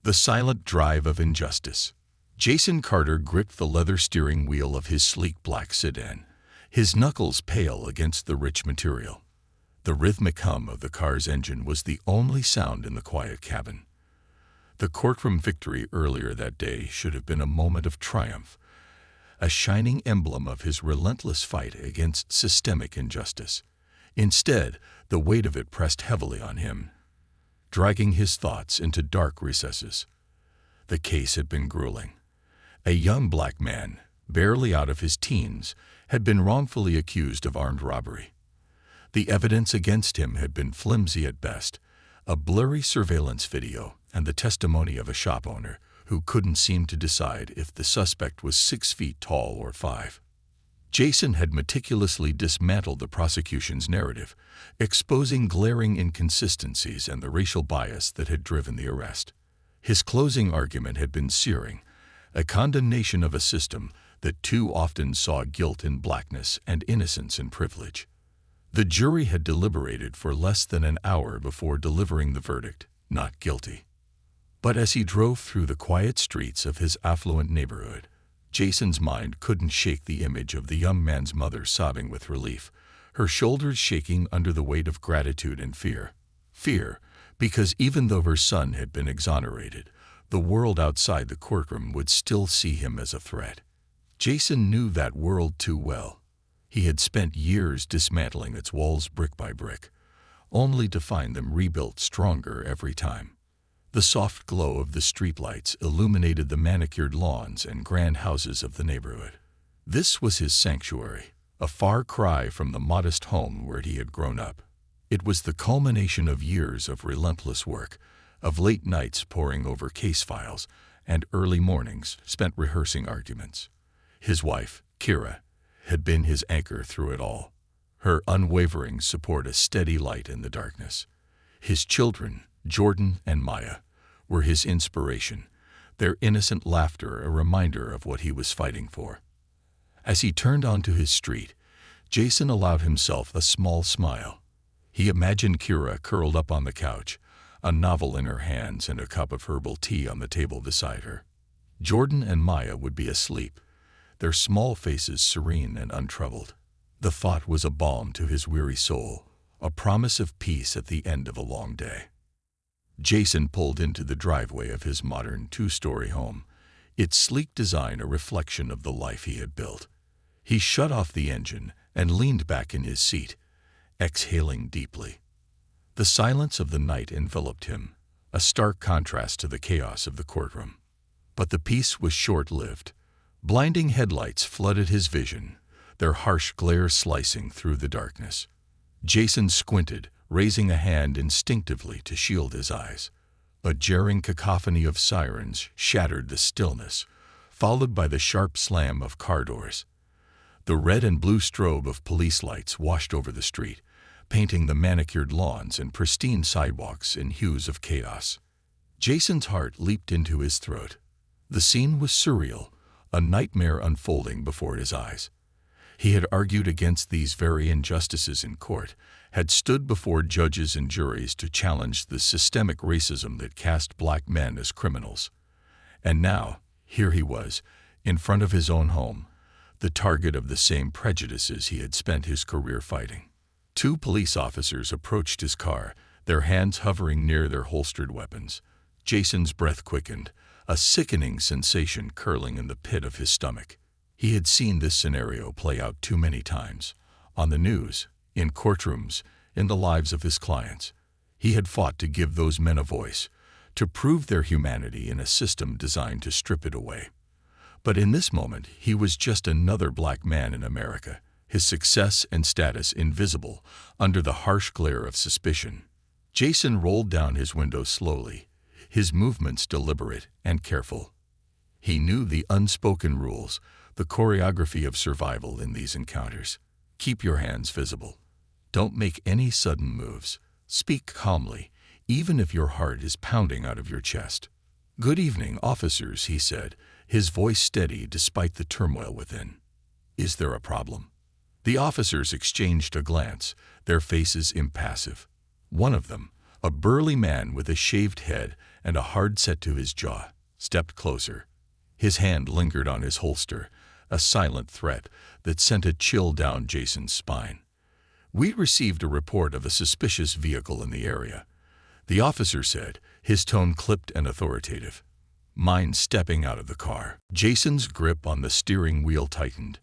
The silent drive of injustice. Jason Carter gripped the leather steering wheel of his sleek black sedan, his knuckles pale against the rich material. The rhythmic hum of the car's engine was the only sound in the quiet cabin. The courtroom victory earlier that day should have been a moment of triumph, a shining emblem of his relentless fight against systemic injustice. Instead, the weight of it pressed heavily on him, dragging his thoughts into dark recesses. The case had been grueling. A young black man, barely out of his teens, had been wrongfully accused of armed robbery. The evidence against him had been flimsy at best, a blurry surveillance video and the testimony of a shop owner who couldn't seem to decide if the suspect was 6 feet tall or 5. Jason had meticulously dismantled the prosecution's narrative, exposing glaring inconsistencies and the racial bias that had driven the arrest. His closing argument had been searing, a condemnation of a system that too often saw guilt in blackness and innocence in privilege. The jury had deliberated for less than an hour before delivering the verdict, not guilty. But as he drove through the quiet streets of his affluent neighborhood, Jason's mind couldn't shake the image of the young man's mother sobbing with relief, her shoulders shaking under the weight of gratitude and fear. Fear, because even though her son had been exonerated, the world outside the courtroom would still see him as a threat. Jason knew that world too well. He had spent years dismantling its walls brick by brick, only to find them rebuilt stronger every time. The soft glow of the streetlights illuminated the manicured lawns and grand houses of the neighborhood. This was his sanctuary, a far cry from the modest home where he had grown up. It was the culmination of years of relentless work, of late nights poring over case files, and early mornings spent rehearsing arguments. His wife, Kira, had been his anchor through it all, her unwavering support a steady light in the darkness. His children, Jordan and Maya, were his inspiration, their innocent laughter a reminder of what he was fighting for. As he turned onto his street, Jason allowed himself a small smile. He imagined Kira curled up on the couch, a novel in her hands and a cup of herbal tea on the table beside her. Jordan and Maya would be asleep, their small faces serene and untroubled. The thought was a balm to his weary soul, a promise of peace at the end of a long day. Jason pulled into the driveway of his modern 2-story home, its sleek design a reflection of the life he had built. He shut off the engine and leaned back in his seat, exhaling deeply. The silence of the night enveloped him, a stark contrast to the chaos of the courtroom. But the peace was short-lived. Blinding headlights flooded his vision, their harsh glare slicing through the darkness. Jason squinted, raising a hand instinctively to shield his eyes. A jarring cacophony of sirens shattered the stillness, followed by the sharp slam of car doors. The red and blue strobe of police lights washed over the street, painting the manicured lawns and pristine sidewalks in hues of chaos. Jason's heart leaped into his throat. The scene was surreal, a nightmare unfolding before his eyes. He had argued against these very injustices in court, had stood before judges and juries to challenge the systemic racism that cast black men as criminals. And now, here he was, in front of his own home, the target of the same prejudices he had spent his career fighting. 2 police officers approached his car, their hands hovering near their holstered weapons. Jason's breath quickened, a sickening sensation curling in the pit of his stomach. He had seen this scenario play out too many times, on the news, in courtrooms, in the lives of his clients. He had fought to give those men a voice, to prove their humanity in a system designed to strip it away. But in this moment, he was just another black man in America, his success and status invisible under the harsh glare of suspicion. Jason rolled down his window slowly, his movements deliberate and careful. He knew the unspoken rules, the choreography of survival in these encounters. Keep your hands visible. Don't make any sudden moves. Speak calmly, even if your heart is pounding out of your chest. "Good evening, officers," he said, his voice steady despite the turmoil within. "Is there a problem?" The officers exchanged a glance, their faces impassive. One of them, A burly man with a shaved head and a hard set to his jaw stepped closer. His hand lingered on his holster, a silent threat that sent a chill down Jason's spine. "We received a report of a suspicious vehicle in the area," the officer said, his tone clipped and authoritative. "Mind stepping out of the car." Jason's grip on the steering wheel tightened.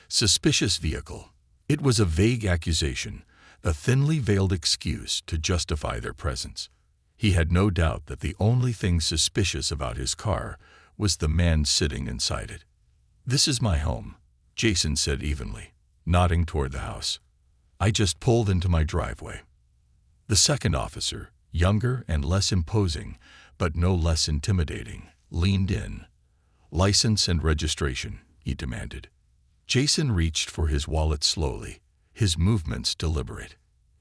Suspicious vehicle. It was a vague accusation, a thinly veiled excuse to justify their presence. He had no doubt that the only thing suspicious about his car was the man sitting inside it. "This is my home," Jason said evenly, nodding toward the house. "I just pulled into my driveway." The second officer, younger and less imposing, but no less intimidating, leaned in. "License and registration," he demanded. Jason reached for his wallet slowly, his movements deliberate.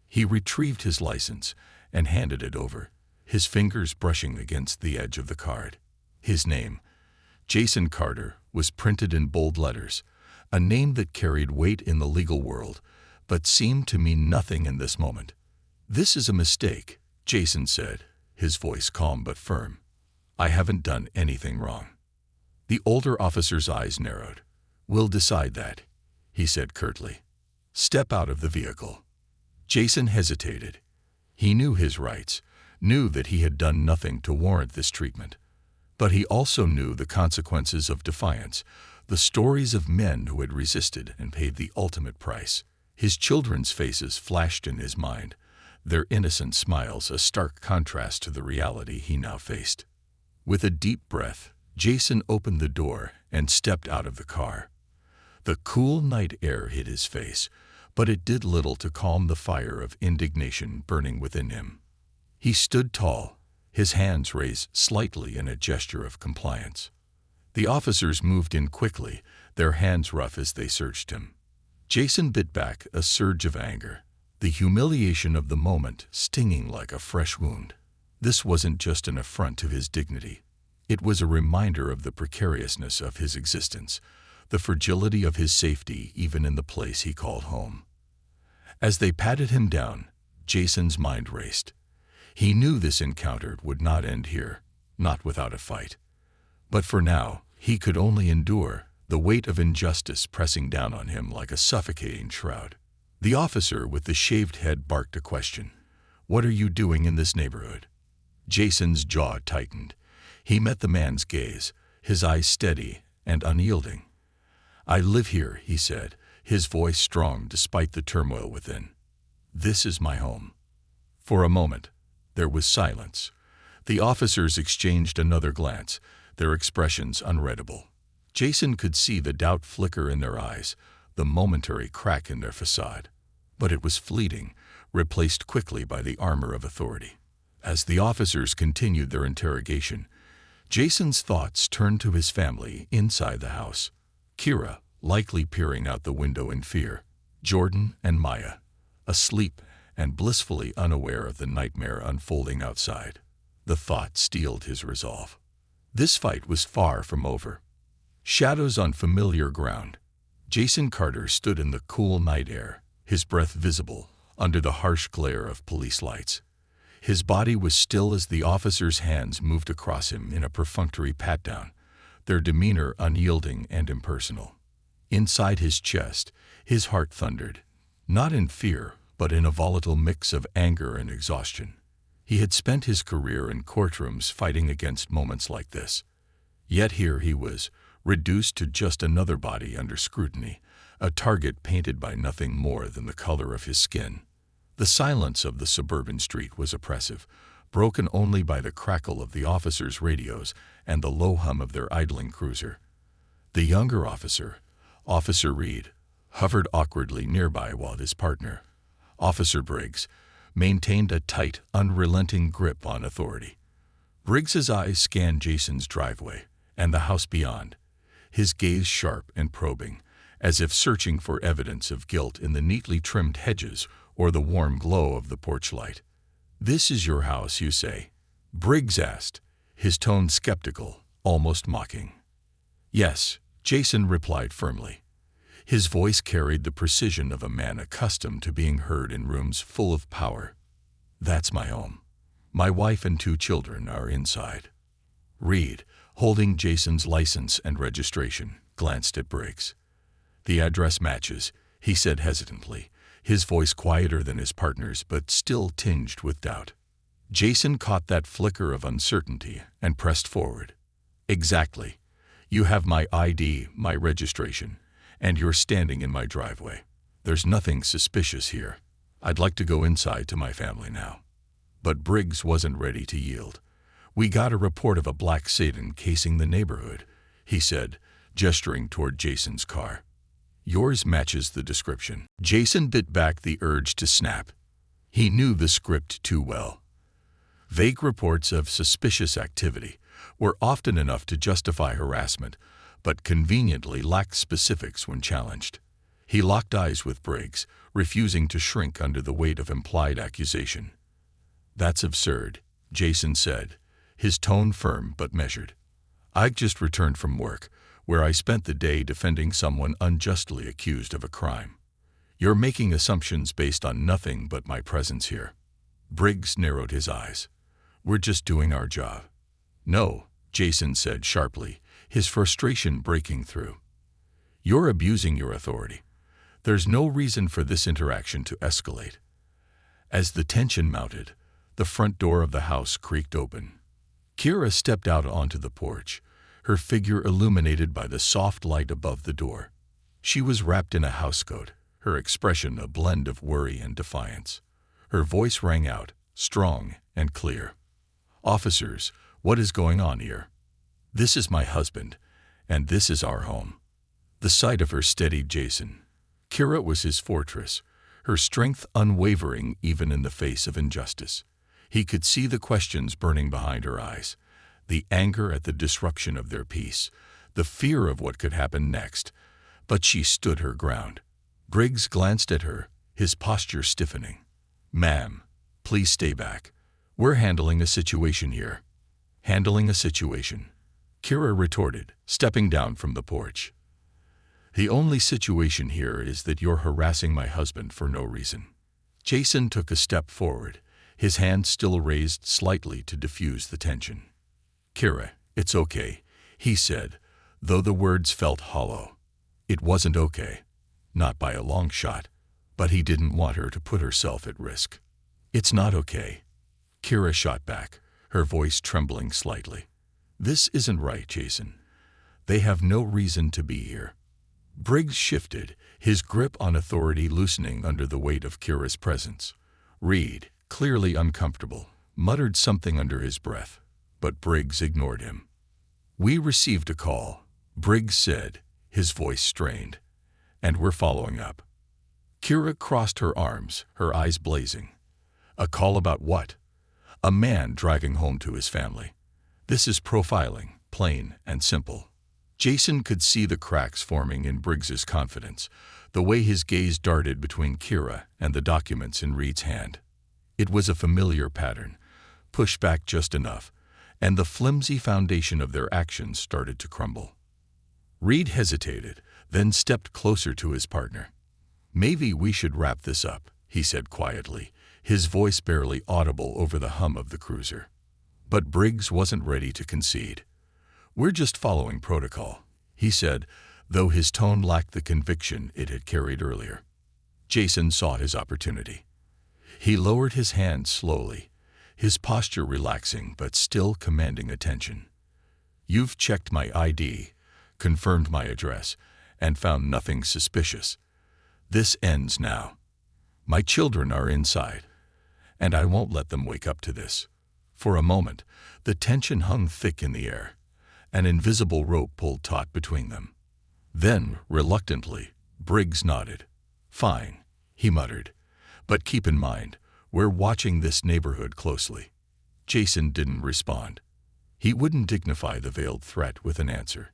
He retrieved his license and handed it over, his fingers brushing against the edge of the card. His name, Jason Carter, was printed in bold letters, a name that carried weight in the legal world, but seemed to mean nothing in this moment. "This is a mistake," Jason said, his voice calm but firm. "I haven't done anything wrong." The older officer's eyes narrowed. "We'll decide that," he said curtly. "Step out of the vehicle." Jason hesitated. He knew his rights, knew that he had done nothing to warrant this treatment. But he also knew the consequences of defiance, the stories of men who had resisted and paid the ultimate price. His children's faces flashed in his mind, their innocent smiles a stark contrast to the reality he now faced. With a deep breath, Jason opened the door and stepped out of the car. The cool night air hit his face, but it did little to calm the fire of indignation burning within him. He stood tall, his hands raised slightly in a gesture of compliance. The officers moved in quickly, their hands rough as they searched him. Jason bit back a surge of anger, the humiliation of the moment stinging like a fresh wound. This wasn't just an affront to his dignity. It was a reminder of the precariousness of his existence, the fragility of his safety even in the place he called home. As they patted him down, Jason's mind raced. He knew this encounter would not end here, not without a fight. But for now, he could only endure, the weight of injustice pressing down on him like a suffocating shroud. The officer with the shaved head barked a question. "What are you doing in this neighborhood?" Jason's jaw tightened. He met the man's gaze, his eyes steady and unyielding. "I live here," he said, his voice strong despite the turmoil within. "This is my home." For a moment, there was silence. The officers exchanged another glance, their expressions unreadable. Jason could see the doubt flicker in their eyes, the momentary crack in their facade. But it was fleeting, replaced quickly by the armor of authority. As the officers continued their interrogation, Jason's thoughts turned to his family inside the house. Kira, likely peering out the window in fear. Jordan and Maya, asleep and blissfully unaware of the nightmare unfolding outside. The thought steeled his resolve. This fight was far from over. Shadows on familiar ground. Jason Carter stood in the cool night air, his breath visible under the harsh glare of police lights. His body was still as the officers' hands moved across him in a perfunctory pat-down, their demeanor unyielding and impersonal. Inside his chest, his heart thundered, not in fear, but in a volatile mix of anger and exhaustion. He had spent his career in courtrooms fighting against moments like this. Yet here he was, reduced to just another body under scrutiny, a target painted by nothing more than the color of his skin. The silence of the suburban street was oppressive, broken only by the crackle of the officers' radios and the low hum of their idling cruiser. The younger officer, Officer Reed, hovered awkwardly nearby while his partner, Officer Briggs, maintained a tight, unrelenting grip on authority. Briggs's eyes scanned Jason's driveway and the house beyond, his gaze sharp and probing, as if searching for evidence of guilt in the neatly trimmed hedges or the warm glow of the porch light. "This is your house, you say?" Briggs asked, his tone skeptical, almost mocking. "Yes," Jason replied firmly. His voice carried the precision of a man accustomed to being heard in rooms full of power. "That's my home." My wife and 2 children are inside. Reed, holding Jason's license and registration, glanced at Briggs. The address matches, he said hesitantly, his voice quieter than his partner's but still tinged with doubt. Jason caught that flicker of uncertainty and pressed forward. Exactly. You have my ID, my registration, and you're standing in my driveway. There's nothing suspicious here. I'd like to go inside to my family now. But Briggs wasn't ready to yield. We got a report of a black sedan casing the neighborhood, he said, gesturing toward Jason's car. Yours matches the description. Jason bit back the urge to snap. He knew the script too well. Vague reports of suspicious activity were often enough to justify harassment, but conveniently lacked specifics when challenged. He locked eyes with Briggs, refusing to shrink under the weight of implied accusation. That's absurd, Jason said, his tone firm but measured. I just returned from work, where I spent the day defending someone unjustly accused of a crime. You're making assumptions based on nothing but my presence here. Briggs narrowed his eyes. We're just doing our job. No, Jason said sharply, his frustration breaking through. You're abusing your authority. There's no reason for this interaction to escalate. As the tension mounted, the front door of the house creaked open. Kira stepped out onto the porch, her figure illuminated by the soft light above the door. She was wrapped in a housecoat, her expression a blend of worry and defiance. Her voice rang out, strong and clear. Officers, what is going on here? This is my husband, and this is our home. The sight of her steadied Jason. Kira was his fortress, her strength unwavering even in the face of injustice. He could see the questions burning behind her eyes, the anger at the disruption of their peace, the fear of what could happen next, but she stood her ground. Briggs glanced at her, his posture stiffening. Ma'am, please stay back. We're handling a situation here. Handling a situation, Kira retorted, stepping down from the porch. The only situation here is that you're harassing my husband for no reason. Jason took a step forward, his hand still raised slightly to diffuse the tension. Kira, it's okay, he said, though the words felt hollow. It wasn't okay. Not by a long shot, but he didn't want her to put herself at risk. It's not okay. Kira shot back, her voice trembling slightly. This isn't right, Jason. They have no reason to be here. Briggs shifted, his grip on authority loosening under the weight of Kira's presence. Reed, clearly uncomfortable, muttered something under his breath, but Briggs ignored him. We received a call, Briggs said, his voice strained, and we're following up. Kira crossed her arms, her eyes blazing. A call about what? A man driving home to his family. This is profiling, plain and simple. Jason could see the cracks forming in Briggs's confidence, the way his gaze darted between Kira and the documents in Reed's hand. It was a familiar pattern, pushed back just enough, and the flimsy foundation of their actions started to crumble. Reed hesitated, then stepped closer to his partner. Maybe we should wrap this up, he said quietly, his voice barely audible over the hum of the cruiser. But Briggs wasn't ready to concede. We're just following protocol, he said, though his tone lacked the conviction it had carried earlier. Jason saw his opportunity. He lowered his hand slowly, his posture relaxing but still commanding attention. You've checked my ID, confirmed my address, and found nothing suspicious. This ends now. My children are inside, and I won't let them wake up to this. For a moment, the tension hung thick in the air. An invisible rope pulled taut between them. Then, reluctantly, Briggs nodded. Fine, he muttered. But keep in mind, we're watching this neighborhood closely. Jason didn't respond. He wouldn't dignify the veiled threat with an answer.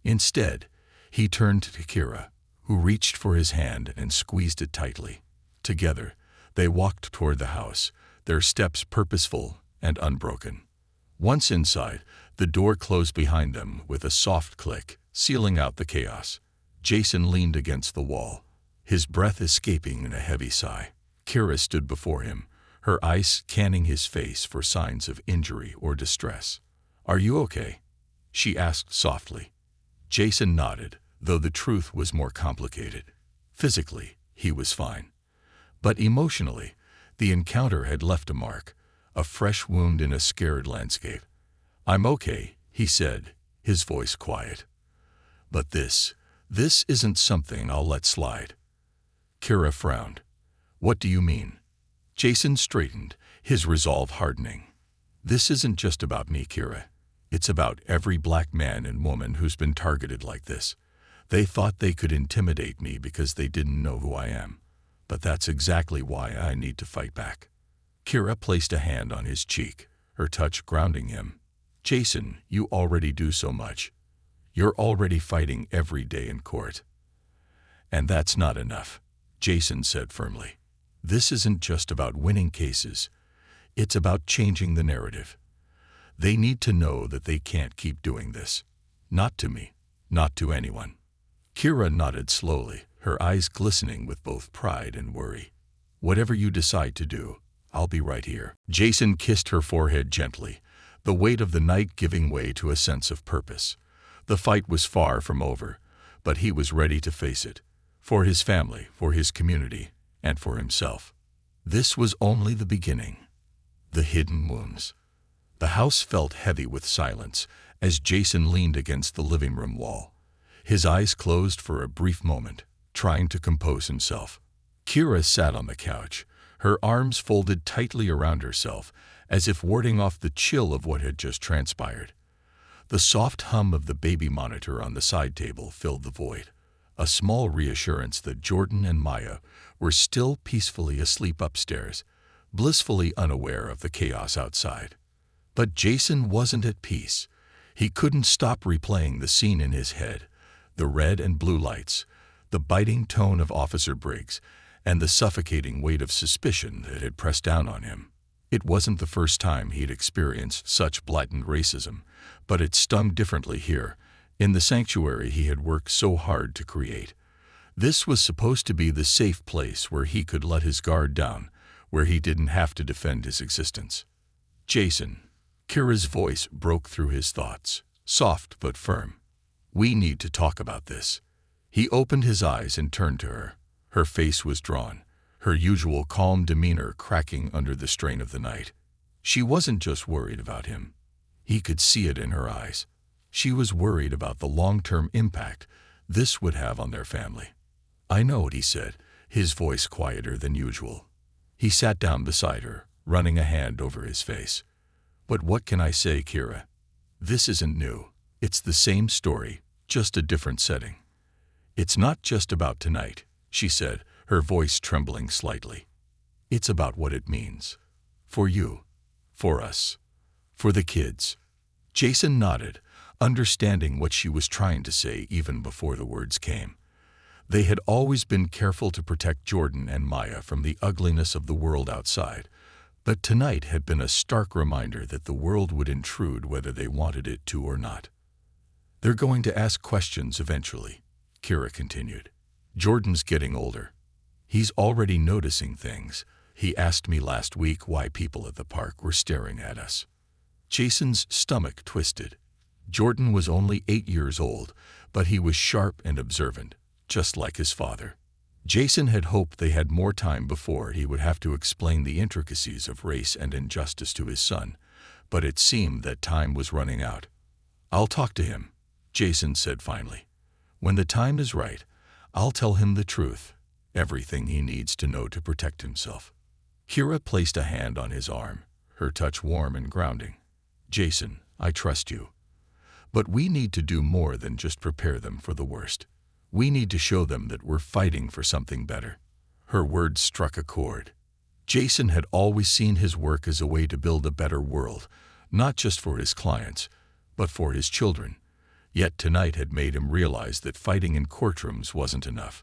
Instead, he turned to Kira, who reached for his hand and squeezed it tightly. Together, they walked toward the house, their steps purposeful and unbroken. Once inside, the door closed behind them with a soft click, sealing out the chaos. Jason leaned against the wall, his breath escaping in a heavy sigh. Kira stood before him, her eyes scanning his face for signs of injury or distress. "Are you okay?" she asked softly. Jason nodded, though the truth was more complicated. Physically, he was fine. But emotionally, the encounter had left a mark, a fresh wound in a scared landscape. "I'm okay," he said, his voice quiet. "But this isn't something I'll let slide." Kira frowned. "What do you mean?" Jason straightened, his resolve hardening. "This isn't just about me, Kira. It's about every black man and woman who's been targeted like this. They thought they could intimidate me because they didn't know who I am. But that's exactly why I need to fight back." Kira placed a hand on his cheek, her touch grounding him. "Jason, you already do so much. You're already fighting every day in court." "And that's not enough," Jason said firmly. "This isn't just about winning cases. It's about changing the narrative. They need to know that they can't keep doing this. Not to me, not to anyone." Kira nodded slowly, her eyes glistening with both pride and worry. "Whatever you decide to do, I'll be right here." Jason kissed her forehead gently, the weight of the night giving way to a sense of purpose. The fight was far from over, but he was ready to face it. For his family, for his community, and for himself. This was only the beginning. The hidden wounds. The house felt heavy with silence as Jason leaned against the living room wall. His eyes closed for a brief moment, trying to compose himself. Kira sat on the couch, her arms folded tightly around herself, as if warding off the chill of what had just transpired. The soft hum of the baby monitor on the side table filled the void, a small reassurance that Jordan and Maya were still peacefully asleep upstairs, blissfully unaware of the chaos outside. But Jason wasn't at peace. He couldn't stop replaying the scene in his head, the red and blue lights, the biting tone of Officer Briggs, and the suffocating weight of suspicion that had pressed down on him. It wasn't the first time he'd experienced such blatant racism, but it stung differently here, in the sanctuary he had worked so hard to create. This was supposed to be the safe place where he could let his guard down, where he didn't have to defend his existence. "Jason," Kira's voice broke through his thoughts, soft but firm. "We need to talk about this." He opened his eyes and turned to her. Her face was drawn, her usual calm demeanor cracking under the strain of the night. She wasn't just worried about him. He could see it in her eyes. She was worried about the long-term impact this would have on their family. "I know," he said, his voice quieter than usual. He sat down beside her, running a hand over his face. "But what can I say, Kira? This isn't new. It's the same story, just a different setting." "It's not just about tonight," she said, her voice trembling slightly. "It's about what it means. For you. For us. For the kids." Jason nodded, understanding what she was trying to say even before the words came. They had always been careful to protect Jordan and Maya from the ugliness of the world outside, but tonight had been a stark reminder that the world would intrude whether they wanted it to or not. "They're going to ask questions eventually," Kira continued. "Jordan's getting older. He's already noticing things. He asked me last week why people at the park were staring at us." Jason's stomach twisted. Jordan was only 8 years old, but he was sharp and observant, just like his father. Jason had hoped they had more time before he would have to explain the intricacies of race and injustice to his son, but it seemed that time was running out. "I'll talk to him," Jason said finally. "When the time is right, I'll tell him the truth, everything he needs to know to protect himself." Kira placed a hand on his arm, her touch warm and grounding. "Jason, I trust you. But we need to do more than just prepare them for the worst. We need to show them that we're fighting for something better." Her words struck a chord. Jason had always seen his work as a way to build a better world, not just for his clients, but for his children. Yet tonight had made him realize that fighting in courtrooms wasn't enough.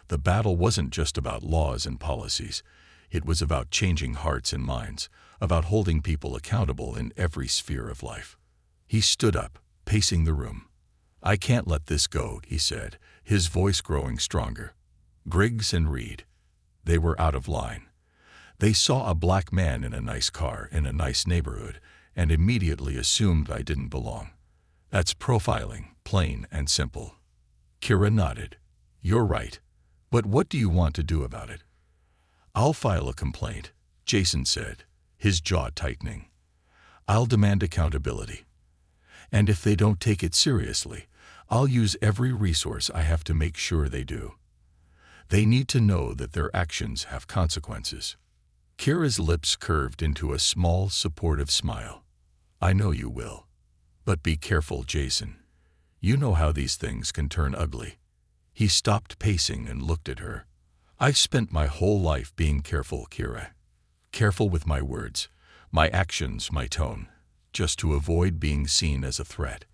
The battle wasn't just about laws and policies. It was about changing hearts and minds, about holding people accountable in every sphere of life. He stood up, pacing the room. "I can't let this go," he said, his voice growing stronger. "Briggs and Reed. They were out of line. They saw a black man in a nice car in a nice neighborhood and immediately assumed I didn't belong. That's profiling, plain and simple. Kira nodded. You're right. But what do you want to do about it? I'll file a complaint, Jason said, his jaw tightening. I'll demand accountability. And if they don't take it seriously, I'll use every resource I have to make sure they do. They need to know that their actions have consequences. Kira's lips curved into a small, supportive smile. I know you will. But be careful, Jason. You know how these things can turn ugly. He stopped pacing and looked at her. I've spent my whole life being careful, Kira. Careful with my words, my actions, my tone, just to avoid being seen as a threat.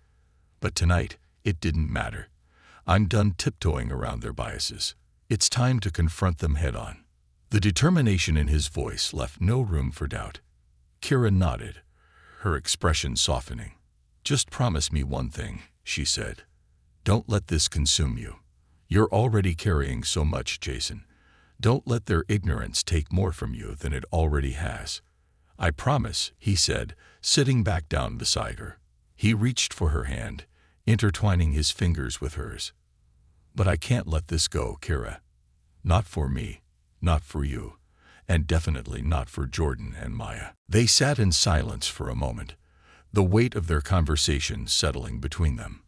But tonight, it didn't matter. I'm done tiptoeing around their biases. It's time to confront them head-on. The determination in his voice left no room for doubt. Kira nodded, her expression softening. Just promise me one thing, she said. Don't let this consume you. You're already carrying so much, Jason. Don't let their ignorance take more from you than it already has. I promise, he said, sitting back down beside her. He reached for her hand, intertwining his fingers with hers. But I can't let this go, Kira. Not for me, not for you, and definitely not for Jordan and Maya. They sat in silence for a moment, the weight of their conversation settling between them.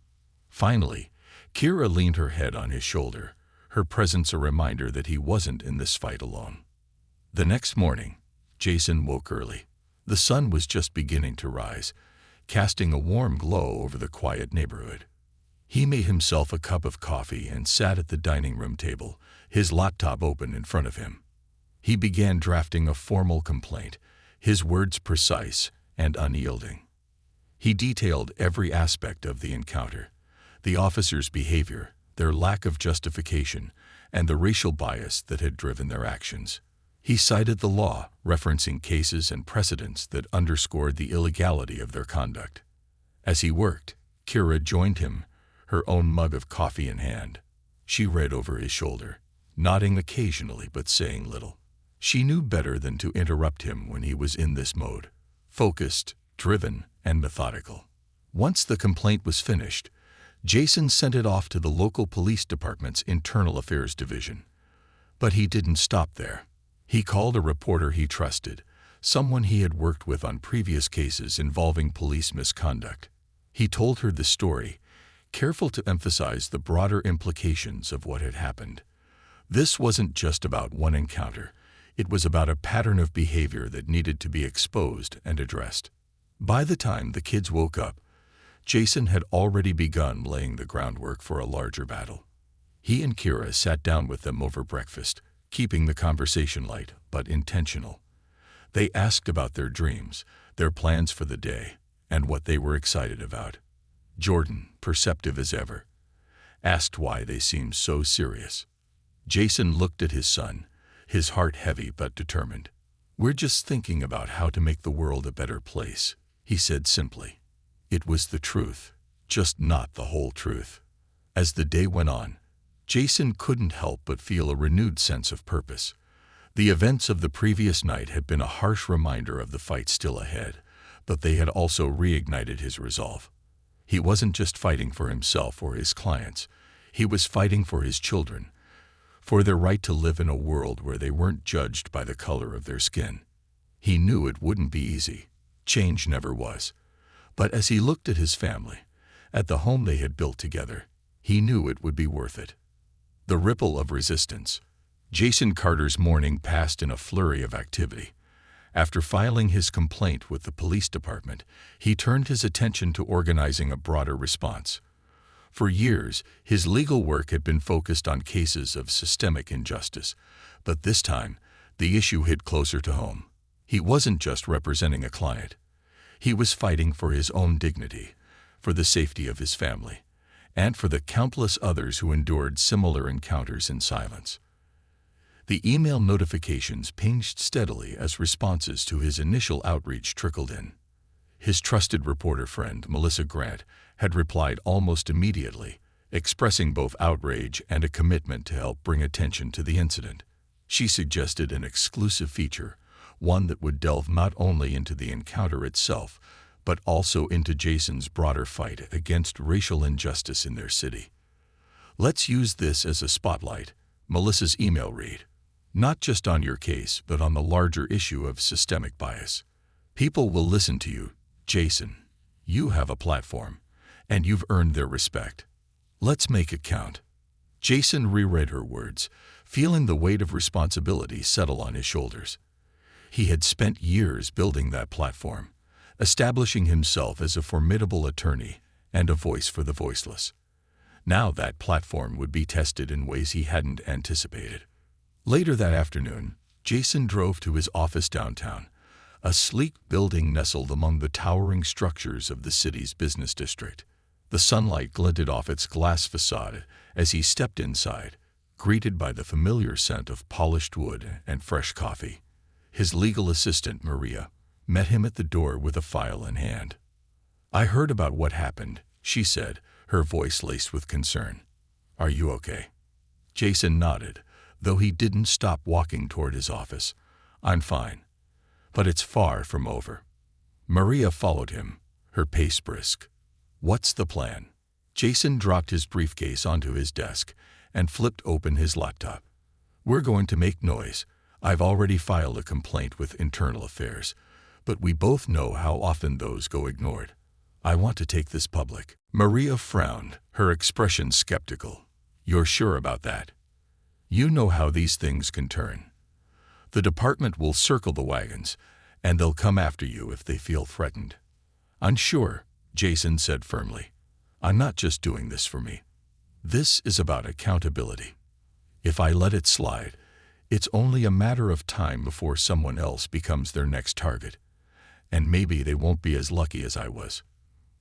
Finally, Kira leaned her head on his shoulder, her presence a reminder that he wasn't in this fight alone. The next morning, Jason woke early. The sun was just beginning to rise, casting a warm glow over the quiet neighborhood. He made himself a cup of coffee and sat at the dining room table, his laptop open in front of him. He began drafting a formal complaint, his words precise and unyielding. He detailed every aspect of the encounter, the officers' behavior, their lack of justification, and the racial bias that had driven their actions. He cited the law, referencing cases and precedents that underscored the illegality of their conduct. As he worked, Kira joined him, her own mug of coffee in hand. She read over his shoulder, nodding occasionally but saying little. She knew better than to interrupt him when he was in this mode, focused, driven, and methodical. Once the complaint was finished, Jason sent it off to the local police department's internal affairs division. But he didn't stop there. He called a reporter he trusted, someone he had worked with on previous cases involving police misconduct. He told her the story, careful to emphasize the broader implications of what had happened. This wasn't just about one encounter. It was about a pattern of behavior that needed to be exposed and addressed. By the time the kids woke up, Jason had already begun laying the groundwork for a larger battle. He and Kira sat down with them over breakfast, keeping the conversation light but intentional. They asked about their dreams, their plans for the day, and what they were excited about. Jordan, perceptive as ever, asked why they seemed so serious. Jason looked at his son, his heart heavy but determined. We're just thinking about how to make the world a better place, he said simply. It was the truth, just not the whole truth. As the day went on, Jason couldn't help but feel a renewed sense of purpose. The events of the previous night had been a harsh reminder of the fight still ahead, but they had also reignited his resolve. He wasn't just fighting for himself or his clients. He was fighting for his children, for their right to live in a world where they weren't judged by the color of their skin. He knew it wouldn't be easy. Change never was. But as he looked at his family, at the home they had built together, he knew it would be worth it. The ripple of resistance. Jason Carter's morning passed in a flurry of activity. After filing his complaint with the police department, he turned his attention to organizing a broader response. For years, his legal work had been focused on cases of systemic injustice, but this time, the issue hit closer to home. He wasn't just representing a client. He was fighting for his own dignity, for the safety of his family, and for the countless others who endured similar encounters in silence. The email notifications pinged steadily as responses to his initial outreach trickled in. His trusted reporter friend, Melissa Grant, had replied almost immediately, expressing both outrage and a commitment to help bring attention to the incident. She suggested an exclusive feature, one that would delve not only into the encounter itself, but also into Jason's broader fight against racial injustice in their city. "Let's use this as a spotlight," Melissa's email read. "Not just on your case, but on the larger issue of systemic bias. People will listen to you, Jason. You have a platform, and you've earned their respect. Let's make it count." Jason reread her words, feeling the weight of responsibility settle on his shoulders. He had spent years building that platform, establishing himself as a formidable attorney and a voice for the voiceless. Now that platform would be tested in ways he hadn't anticipated. Later that afternoon, Jason drove to his office downtown, a sleek building nestled among the towering structures of the city's business district. The sunlight glinted off its glass facade as he stepped inside, greeted by the familiar scent of polished wood and fresh coffee. His legal assistant, Maria, met him at the door with a file in hand. "I heard about what happened," she said, her voice laced with concern. "Are you okay?" Jason nodded, though he didn't stop walking toward his office. "I'm fine. But it's far from over." Maria followed him, her pace brisk. "What's the plan?" Jason dropped his briefcase onto his desk and flipped open his laptop. "We're going to make noise. I've already filed a complaint with Internal Affairs, but we both know how often those go ignored. I want to take this public." Maria frowned, her expression skeptical. "You're sure about that? You know how these things can turn. The department will circle the wagons, and they'll come after you if they feel threatened." "Unsure," Jason said firmly. "I'm not just doing this for me. This is about accountability. If I let it slide, it's only a matter of time before someone else becomes their next target. And maybe they won't be as lucky as I was."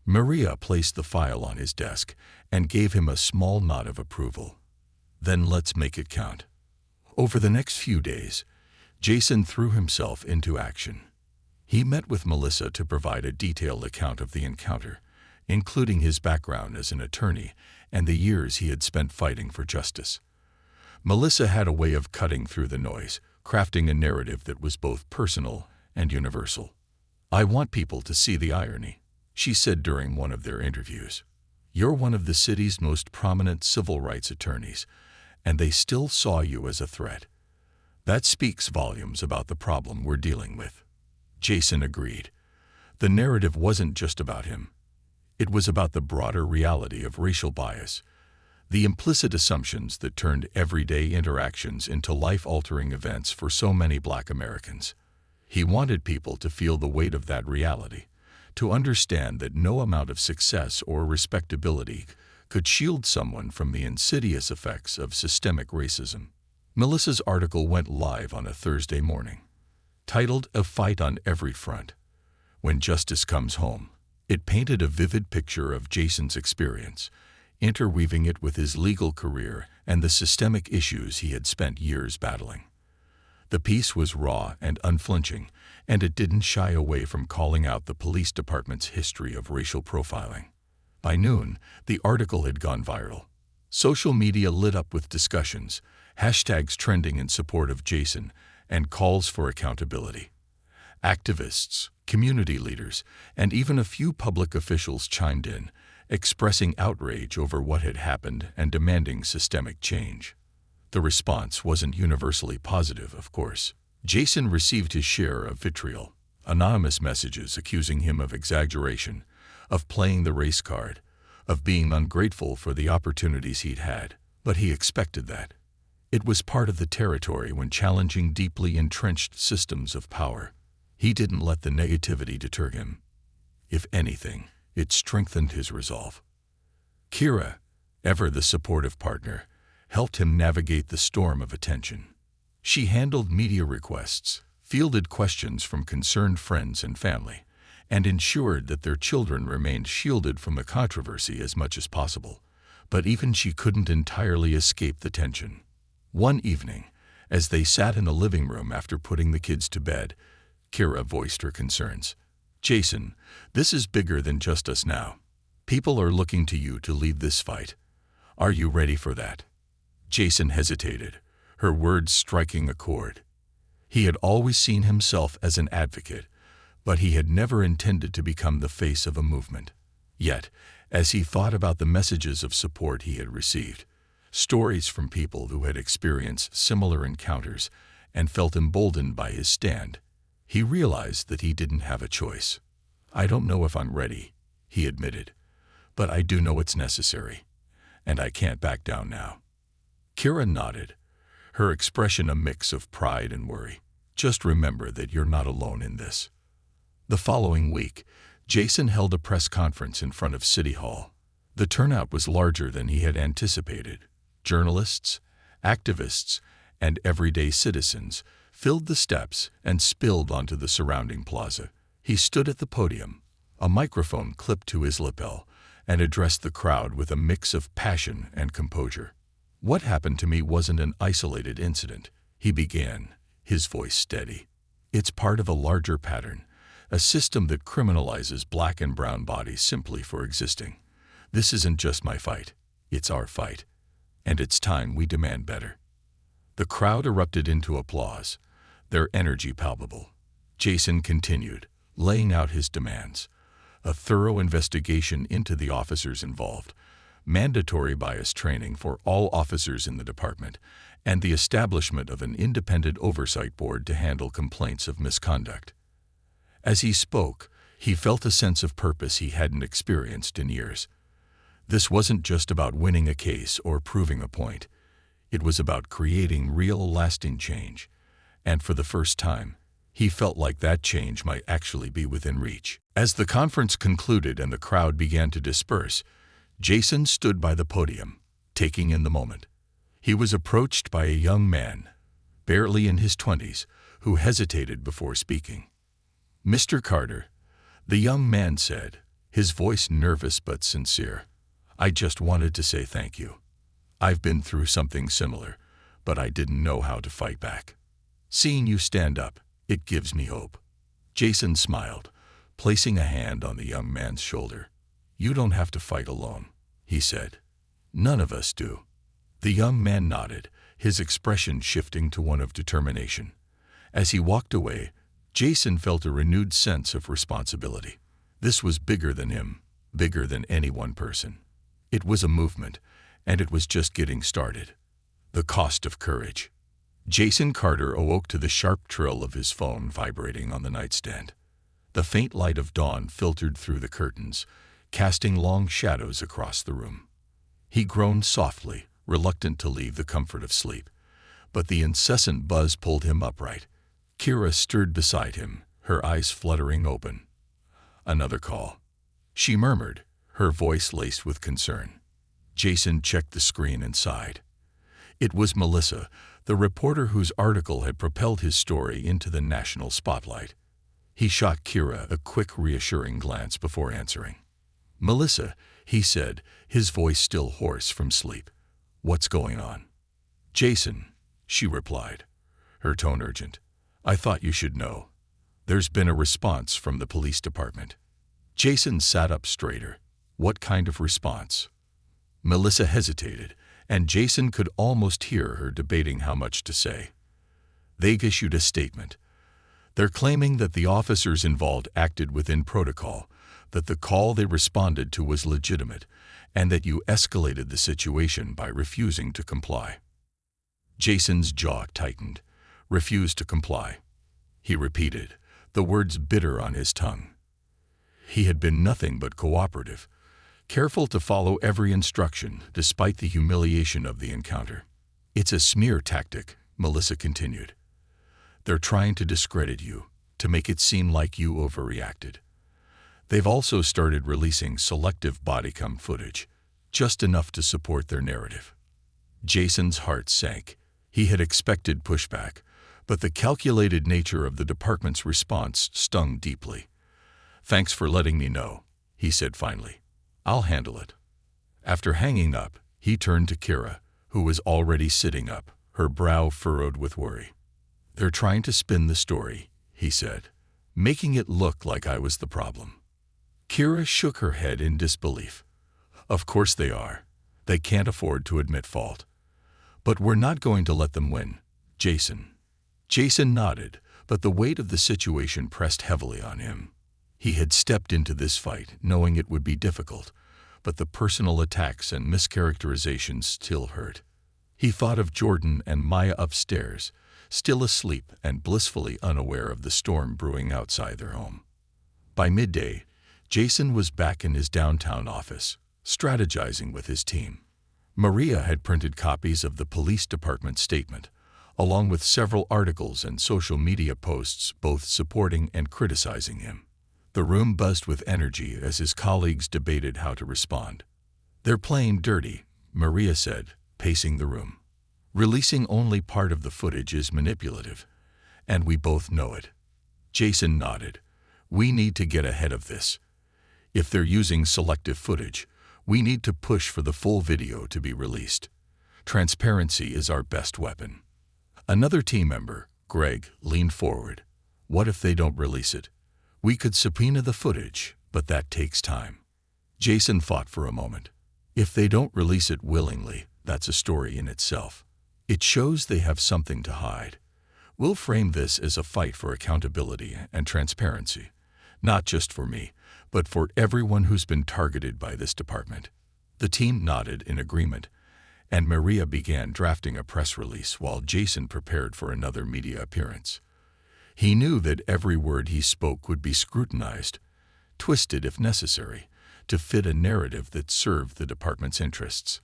Maria placed the file on his desk and gave him a small nod of approval. "Then let's make it count." Over the next few days, Jason threw himself into action. He met with Melissa to provide a detailed account of the encounter, including his background as an attorney and the years he had spent fighting for justice. Melissa had a way of cutting through the noise, crafting a narrative that was both personal and universal. "I want people to see the irony," she said during one of their interviews. "You're one of the city's most prominent civil rights attorneys, and they still saw you as a threat. That speaks volumes about the problem we're dealing with." Jason agreed. The narrative wasn't just about him. It was about the broader reality of racial bias, the implicit assumptions that turned everyday interactions into life-altering events for so many Black Americans. He wanted people to feel the weight of that reality, to understand that no amount of success or respectability could shield someone from the insidious effects of systemic racism. Melissa's article went live on a Thursday morning. Titled "A Fight on Every Front, When Justice Comes Home," it painted a vivid picture of Jason's experience, interweaving it with his legal career and the systemic issues he had spent years battling. The piece was raw and unflinching, and it didn't shy away from calling out the police department's history of racial profiling. By noon, the article had gone viral. Social media lit up with discussions, hashtags trending in support of Jason, and calls for accountability. Activists, community leaders, and even a few public officials chimed in, expressing outrage over what had happened and demanding systemic change. The response wasn't universally positive, of course. Jason received his share of vitriol, anonymous messages accusing him of exaggeration, of playing the race card, of being ungrateful for the opportunities he'd had, but he expected that. It was part of the territory when challenging deeply entrenched systems of power. He didn't let the negativity deter him. If anything, it strengthened his resolve. Kira, ever the supportive partner, helped him navigate the storm of attention. She handled media requests, fielded questions from concerned friends and family, and ensured that their children remained shielded from the controversy as much as possible. But even she couldn't entirely escape the tension. One evening, as they sat in the living room after putting the kids to bed, Kira voiced her concerns. "Jason, this is bigger than just us now. People are looking to you to lead this fight. Are you ready for that?" Jason hesitated, her words striking a chord. He had always seen himself as an advocate, but he had never intended to become the face of a movement. Yet, as he thought about the messages of support he had received, stories from people who had experienced similar encounters and felt emboldened by his stand, he realized that he didn't have a choice. "I don't know if I'm ready," he admitted, "but I do know it's necessary, and I can't back down now." Kira nodded, her expression a mix of pride and worry. "Just remember that you're not alone in this." The following week, Jason held a press conference in front of City Hall. The turnout was larger than he had anticipated. Journalists, activists, and everyday citizens filled the steps and spilled onto the surrounding plaza. He stood at the podium, a microphone clipped to his lapel, and addressed the crowd with a mix of passion and composure. "What happened to me wasn't an isolated incident," he began, his voice steady. "It's part of a larger pattern, a system that criminalizes black and brown bodies simply for existing. This isn't just my fight, it's our fight. And it's time we demand better." The crowd erupted into applause, their energy palpable. Jason continued, laying out his demands: a thorough investigation into the officers involved, mandatory bias training for all officers in the department, and the establishment of an independent oversight board to handle complaints of misconduct. As he spoke, he felt a sense of purpose he hadn't experienced in years. This wasn't just about winning a case or proving a point. It was about creating real, lasting change. And for the first time, he felt like that change might actually be within reach. As the conference concluded and the crowd began to disperse, Jason stood by the podium, taking in the moment. He was approached by a young man, barely in his 20s, who hesitated before speaking. "Mr. Carter," the young man said, his voice nervous but sincere, "I just wanted to say thank you. I've been through something similar, but I didn't know how to fight back. Seeing you stand up, it gives me hope." Jason smiled, placing a hand on the young man's shoulder. "You don't have to fight alone," he said. "None of us do." The young man nodded, his expression shifting to one of determination. As he walked away, Jason felt a renewed sense of responsibility. This was bigger than him, bigger than any one person. It was a movement, and it was just getting started. The cost of courage. Jason Carter awoke to the sharp trill of his phone vibrating on the nightstand. The faint light of dawn filtered through the curtains, casting long shadows across the room. He groaned softly, reluctant to leave the comfort of sleep, but the incessant buzz pulled him upright. Kira stirred beside him, her eyes fluttering open. "Another call," she murmured, her voice laced with concern. Jason checked the screen and sighed. It was Melissa, the reporter whose article had propelled his story into the national spotlight. He shot Kira a quick, reassuring glance before answering. "Melissa," he said, his voice still hoarse from sleep. "What's going on?" "Jason," she replied, her tone urgent. "I thought you should know. There's been a response from the police department." Jason sat up straighter. "What kind of response?" Melissa hesitated, and Jason could almost hear her debating how much to say. "They've issued a statement. They're claiming that the officers involved acted within protocol, that the call they responded to was legitimate, and that you escalated the situation by refusing to comply." Jason's jaw tightened. "Refused to comply," he repeated, the words bitter on his tongue. He had been nothing but cooperative, careful to follow every instruction despite the humiliation of the encounter. "It's a smear tactic," Melissa continued. "They're trying to discredit you, to make it seem like you overreacted. They've also started releasing selective body cam footage, just enough to support their narrative." Jason's heart sank. He had expected pushback, but the calculated nature of the department's response stung deeply. "Thanks for letting me know," he said finally. "I'll handle it." After hanging up, he turned to Kira, who was already sitting up, her brow furrowed with worry. "They're trying to spin the story," he said, "making it look like I was the problem." Kira shook her head in disbelief. "Of course they are. They can't afford to admit fault. But we're not going to let them win, Jason." Jason nodded, but the weight of the situation pressed heavily on him. He had stepped into this fight knowing it would be difficult, but the personal attacks and mischaracterizations still hurt. He thought of Jordan and Maya upstairs, still asleep and blissfully unaware of the storm brewing outside their home. By midday, Jason was back in his downtown office, strategizing with his team. Maria had printed copies of the police department statement, along with several articles and social media posts both supporting and criticizing him. The room buzzed with energy as his colleagues debated how to respond. "They're playing dirty," Maria said, pacing the room. "Releasing only part of the footage is manipulative, and we both know it." Jason nodded. "We need to get ahead of this. If they're using selective footage, we need to push for the full video to be released. Transparency is our best weapon." Another team member, Greg, leaned forward. "What if they don't release it? We could subpoena the footage, but that takes time." Jason thought for a moment. If they don't release it willingly, that's a story in itself. It shows they have something to hide. We'll frame this as a fight for accountability and transparency, not just for me, but for everyone who's been targeted by this department. The team nodded in agreement, and Maria began drafting a press release while Jason prepared for another media appearance. He knew that every word he spoke would be scrutinized, twisted if necessary, to fit a narrative that served the department's interests.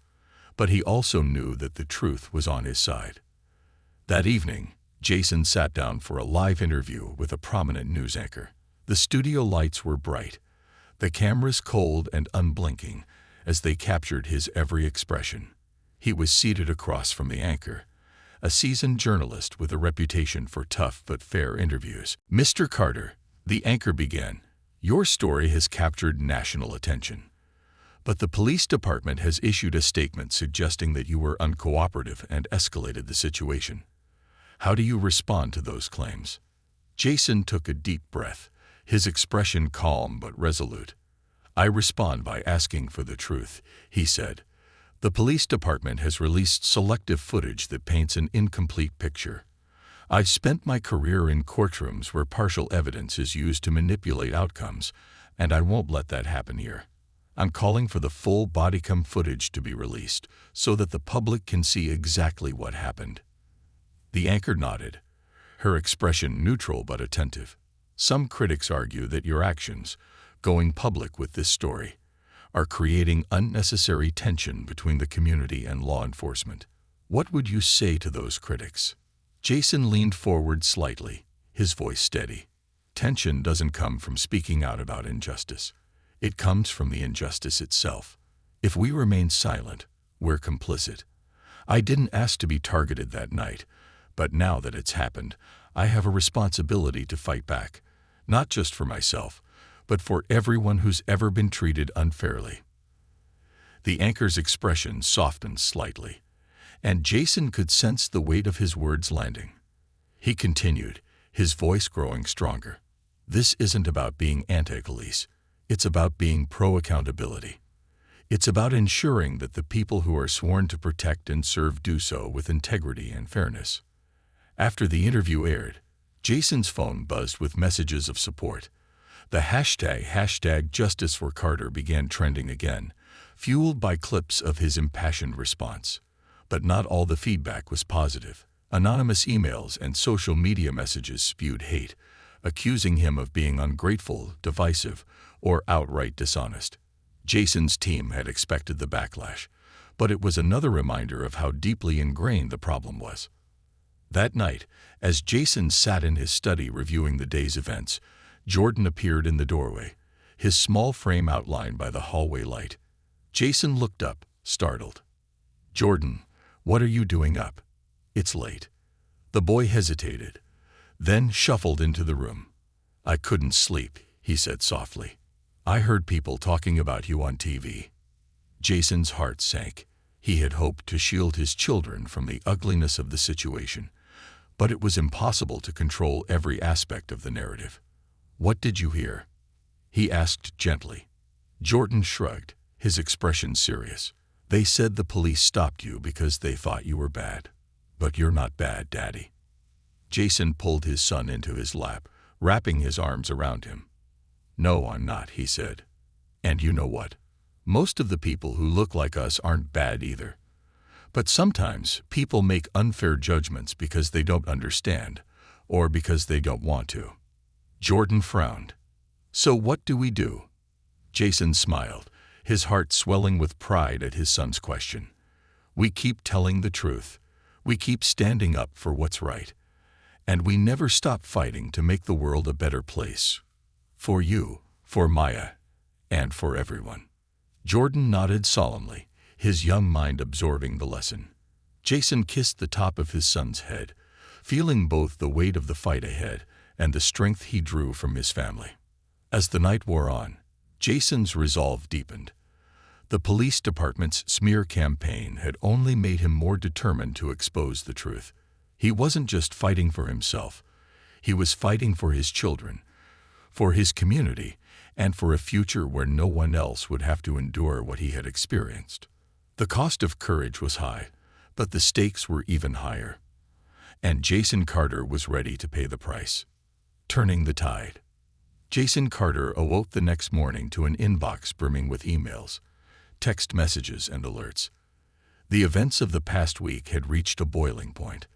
But he also knew that the truth was on his side. That evening, Jason sat down for a live interview with a prominent news anchor. The studio lights were bright, the cameras cold and unblinking as they captured his every expression. He was seated across from the anchor, a seasoned journalist with a reputation for tough but fair interviews. "Mr. Carter," the anchor began, "your story has captured national attention. But the police department has issued a statement suggesting that you were uncooperative and escalated the situation. How do you respond to those claims?" Jason took a deep breath, his expression calm but resolute. "I respond by asking for the truth," he said. "The police department has released selective footage that paints an incomplete picture. I've spent my career in courtrooms where partial evidence is used to manipulate outcomes, and I won't let that happen here. I'm calling for the full bodycam footage to be released so that the public can see exactly what happened." The anchor nodded, her expression neutral but attentive. "Some critics argue that your actions, going public with this story, are creating unnecessary tension between the community and law enforcement. What would you say to those critics?" Jason leaned forward slightly, his voice steady. "Tension doesn't come from speaking out about injustice. It comes from the injustice itself. If we remain silent, we're complicit. I didn't ask to be targeted that night, but now that it's happened, I have a responsibility to fight back, not just for myself, but for everyone who's ever been treated unfairly." The anchor's expression softened slightly, and Jason could sense the weight of his words landing. He continued, his voice growing stronger. "This isn't about being anti-police. It's about being pro-accountability. It's about ensuring that the people who are sworn to protect and serve do so with integrity and fairness." After the interview aired, Jason's phone buzzed with messages of support. The hashtag Justice for Carter began trending again, fueled by clips of his impassioned response. But not all the feedback was positive. Anonymous emails and social media messages spewed hate, accusing him of being ungrateful, divisive, or outright dishonest. Jason's team had expected the backlash, but it was another reminder of how deeply ingrained the problem was. That night, as Jason sat in his study reviewing the day's events, Jordan appeared in the doorway, his small frame outlined by the hallway light. Jason looked up, startled. "Jordan, what are you doing up? It's late." The boy hesitated, then shuffled into the room. "I couldn't sleep," he said softly. "I heard people talking about you on TV." Jason's heart sank. He had hoped to shield his children from the ugliness of the situation, but it was impossible to control every aspect of the narrative. "What did you hear?" he asked gently. Jordan shrugged, his expression serious. "They said the police stopped you because they thought you were bad. But you're not bad, Daddy." Jason pulled his son into his lap, wrapping his arms around him. "No, I'm not," he said. "And you know what? Most of the people who look like us aren't bad either. But sometimes people make unfair judgments because they don't understand, or because they don't want to." Jordan frowned. "So what do we do?" Jason smiled, his heart swelling with pride at his son's question. "We keep telling the truth. We keep standing up for what's right. And we never stop fighting to make the world a better place. For you, for Maya, and for everyone." Jordan nodded solemnly, his young mind absorbing the lesson. Jason kissed the top of his son's head, feeling both the weight of the fight ahead and the strength he drew from his family. As the night wore on, Jason's resolve deepened. The police department's smear campaign had only made him more determined to expose the truth. He wasn't just fighting for himself. He was fighting for his children, for his community, and for a future where no one else would have to endure what he had experienced. The cost of courage was high, but the stakes were even higher. And Jason Carter was ready to pay the price. Turning the tide. Jason Carter awoke the next morning to an inbox brimming with emails, text messages, and alerts. The events of the past week had reached a boiling point.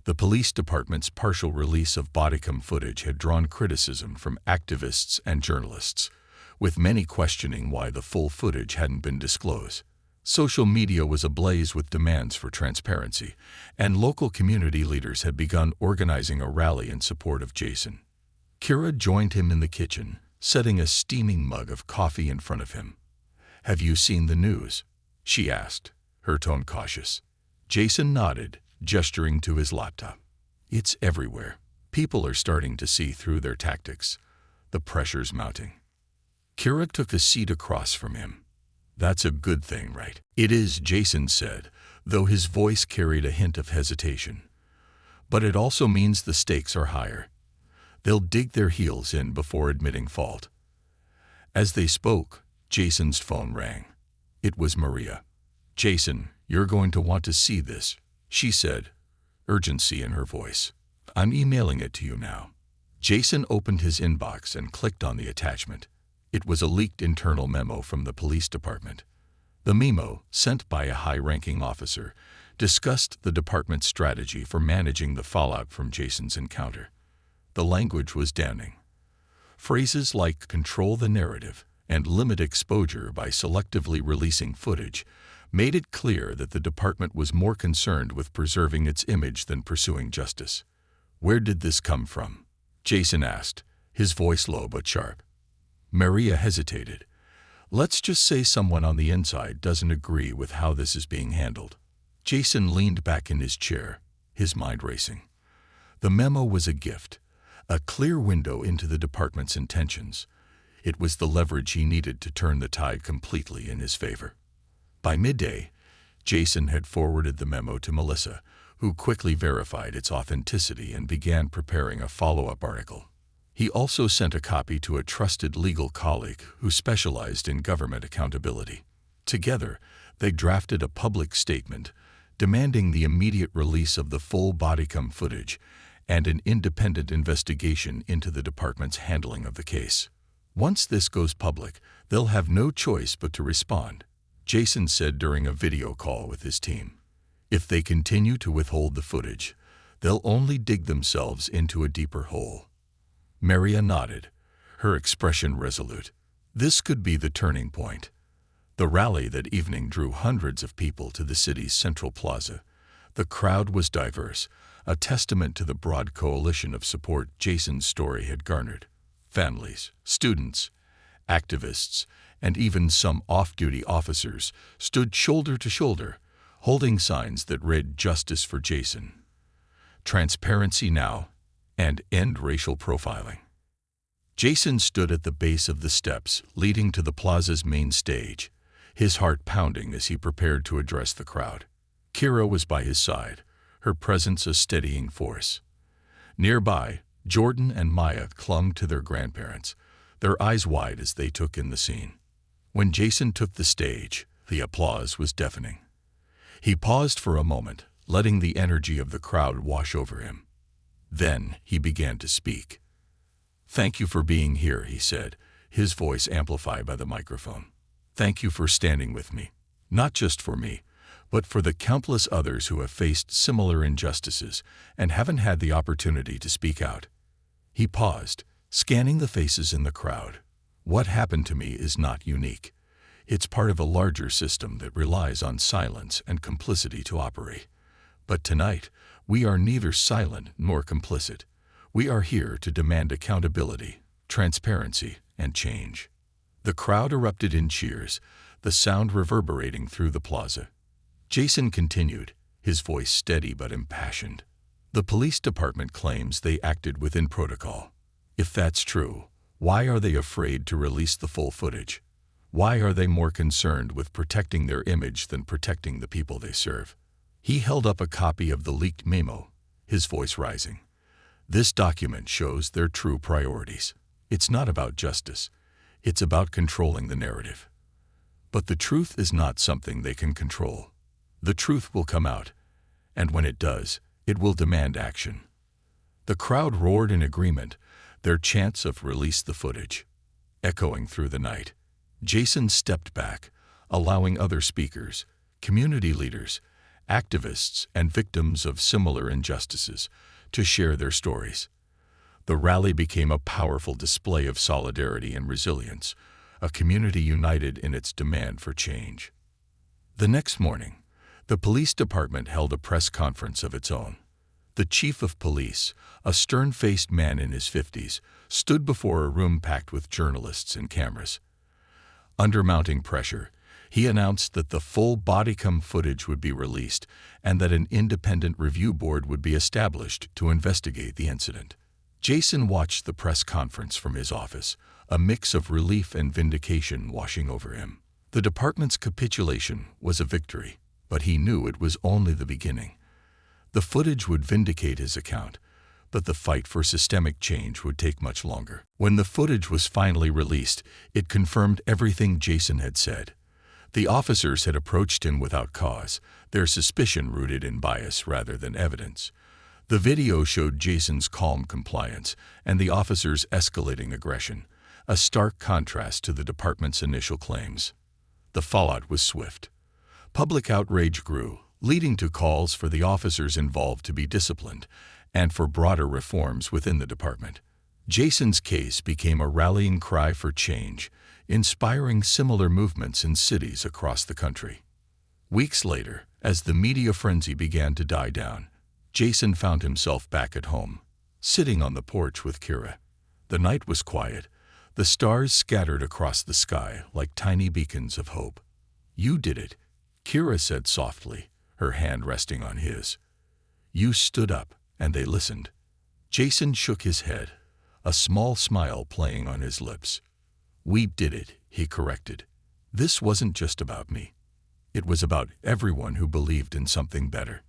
The police department's partial release of bodycam footage had drawn criticism from activists and journalists, with many questioning why the full footage hadn't been disclosed. Social media was ablaze with demands for transparency, and local community leaders had begun organizing a rally in support of Jason. Kira joined him in the kitchen, setting a steaming mug of coffee in front of him. "Have you seen the news?" she asked, her tone cautious. Jason nodded, gesturing to his laptop. "It's everywhere. People are starting to see through their tactics. The pressure's mounting." Kira took a seat across from him. "That's a good thing, right?" "It is," Jason said, though his voice carried a hint of hesitation. "But it also means the stakes are higher. They'll dig their heels in before admitting fault." As they spoke, Jason's phone rang. It was Maria. "Jason, you're going to want to see this," she said, urgency in her voice. "I'm emailing it to you now." Jason opened his inbox and clicked on the attachment. It was a leaked internal memo from the police department. The memo, sent by a high-ranking officer, discussed the department's strategy for managing the fallout from Jason's encounter. The language was damning. Phrases like "control the narrative" and "limit exposure by selectively releasing footage" made it clear that the department was more concerned with preserving its image than pursuing justice. "Where did this come from?" Jason asked, his voice low but sharp. Maria hesitated. "Let's just say someone on the inside doesn't agree with how this is being handled." Jason leaned back in his chair, his mind racing. The memo was a gift, a clear window into the department's intentions. It was the leverage he needed to turn the tide completely in his favor. By midday, Jason had forwarded the memo to Melissa, who quickly verified its authenticity and began preparing a follow-up article. He also sent a copy to a trusted legal colleague who specialized in government accountability. Together, they drafted a public statement demanding the immediate release of the full bodycam footage and an independent investigation into the department's handling of the case. "Once this goes public, they'll have no choice but to respond," Jason said during a video call with his team. "If they continue to withhold the footage, they'll only dig themselves into a deeper hole." Maria nodded, her expression resolute. This could be the turning point. The rally that evening drew hundreds of people to the city's central plaza. The crowd was diverse, a testament to the broad coalition of support Jason's story had garnered. Families, students, activists, and even some off-duty officers stood shoulder to shoulder, holding signs that read "Justice for Jason," "Transparency Now," and "End Racial Profiling." Jason stood at the base of the steps leading to the plaza's main stage, his heart pounding as he prepared to address the crowd. Kira was by his side, her presence a steadying force. Nearby, Jordan and Maya clung to their grandparents, their eyes wide as they took in the scene. When Jason took the stage, the applause was deafening. He paused for a moment, letting the energy of the crowd wash over him. Then he began to speak. "Thank you for being here," he said, his voice amplified by the microphone. "Thank you for standing with me, not just for me, but for the countless others who have faced similar injustices and haven't had the opportunity to speak out." He paused, scanning the faces in the crowd. "What happened to me is not unique. It's part of a larger system that relies on silence and complicity to operate. But tonight, we are neither silent nor complicit. We are here to demand accountability, transparency, and change." The crowd erupted in cheers, the sound reverberating through the plaza. Jason continued, his voice steady but impassioned. "The police department claims they acted within protocol. If that's true, why are they afraid to release the full footage? Why are they more concerned with protecting their image than protecting the people they serve?" He held up a copy of the leaked memo, his voice rising. "This document shows their true priorities. It's not about justice. It's about controlling the narrative. But the truth is not something they can control. The truth will come out, and when it does, it will demand action." The crowd roared in agreement, their chants of "release the footage" echoing through the night. Jason stepped back, allowing other speakers, community leaders, activists, and victims of similar injustices to share their stories. The rally became a powerful display of solidarity and resilience, a community united in its demand for change. The next morning, the police department held a press conference of its own. The chief of police, a stern-faced man in his 50s, stood before a room packed with journalists and cameras. Under mounting pressure, he announced that the full bodycam footage would be released and that an independent review board would be established to investigate the incident. Jason watched the press conference from his office, a mix of relief and vindication washing over him. The department's capitulation was a victory, but he knew it was only the beginning. The footage would vindicate his account, but the fight for systemic change would take much longer. When the footage was finally released, it confirmed everything Jason had said. The officers had approached him without cause, their suspicion rooted in bias rather than evidence. The video showed Jason's calm compliance and the officers' escalating aggression, a stark contrast to the department's initial claims. The fallout was swift. Public outrage grew, leading to calls for the officers involved to be disciplined and for broader reforms within the department. Jason's case became a rallying cry for change, inspiring similar movements in cities across the country. Weeks later, as the media frenzy began to die down, Jason found himself back at home, sitting on the porch with Kira. The night was quiet, the stars scattered across the sky like tiny beacons of hope. "You did it," Kira said softly, her hand resting on his. "You stood up, and they listened." Jason shook his head, a small smile playing on his lips. "We did it," he corrected. "This wasn't just about me. It was about everyone who believed in something better."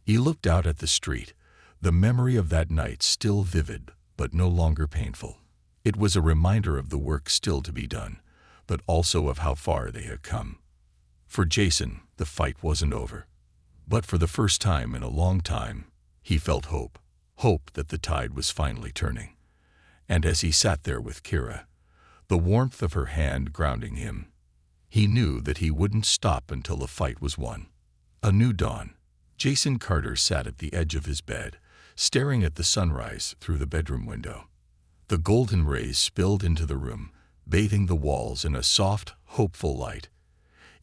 He looked out at the street, the memory of that night still vivid but no longer painful. It was a reminder of the work still to be done, but also of how far they had come. For Jason, the fight wasn't over. But for the first time in a long time, he felt hope. Hope that the tide was finally turning. And as he sat there with Kira, the warmth of her hand grounding him, he knew that he wouldn't stop until the fight was won. A new dawn. Jason Carter sat at the edge of his bed, staring at the sunrise through the bedroom window. The golden rays spilled into the room, bathing the walls in a soft, hopeful light.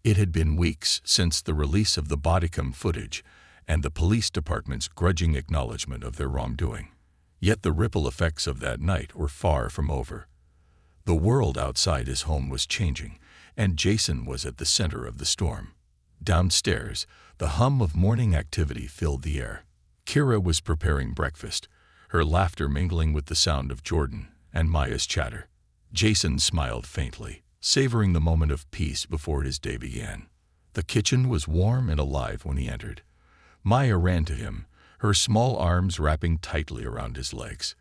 It had been weeks since the release of the bodycam footage and the police department's grudging acknowledgement of their wrongdoing. Yet the ripple effects of that night were far from over. The world outside his home was changing, and Jason was at the center of the storm. Downstairs, the hum of morning activity filled the air. Kira was preparing breakfast, her laughter mingling with the sound of Jordan and Maya's chatter. Jason smiled faintly, savoring the moment of peace before his day began. The kitchen was warm and alive when he entered. Maya ran to him, her small arms wrapping tightly around his legs.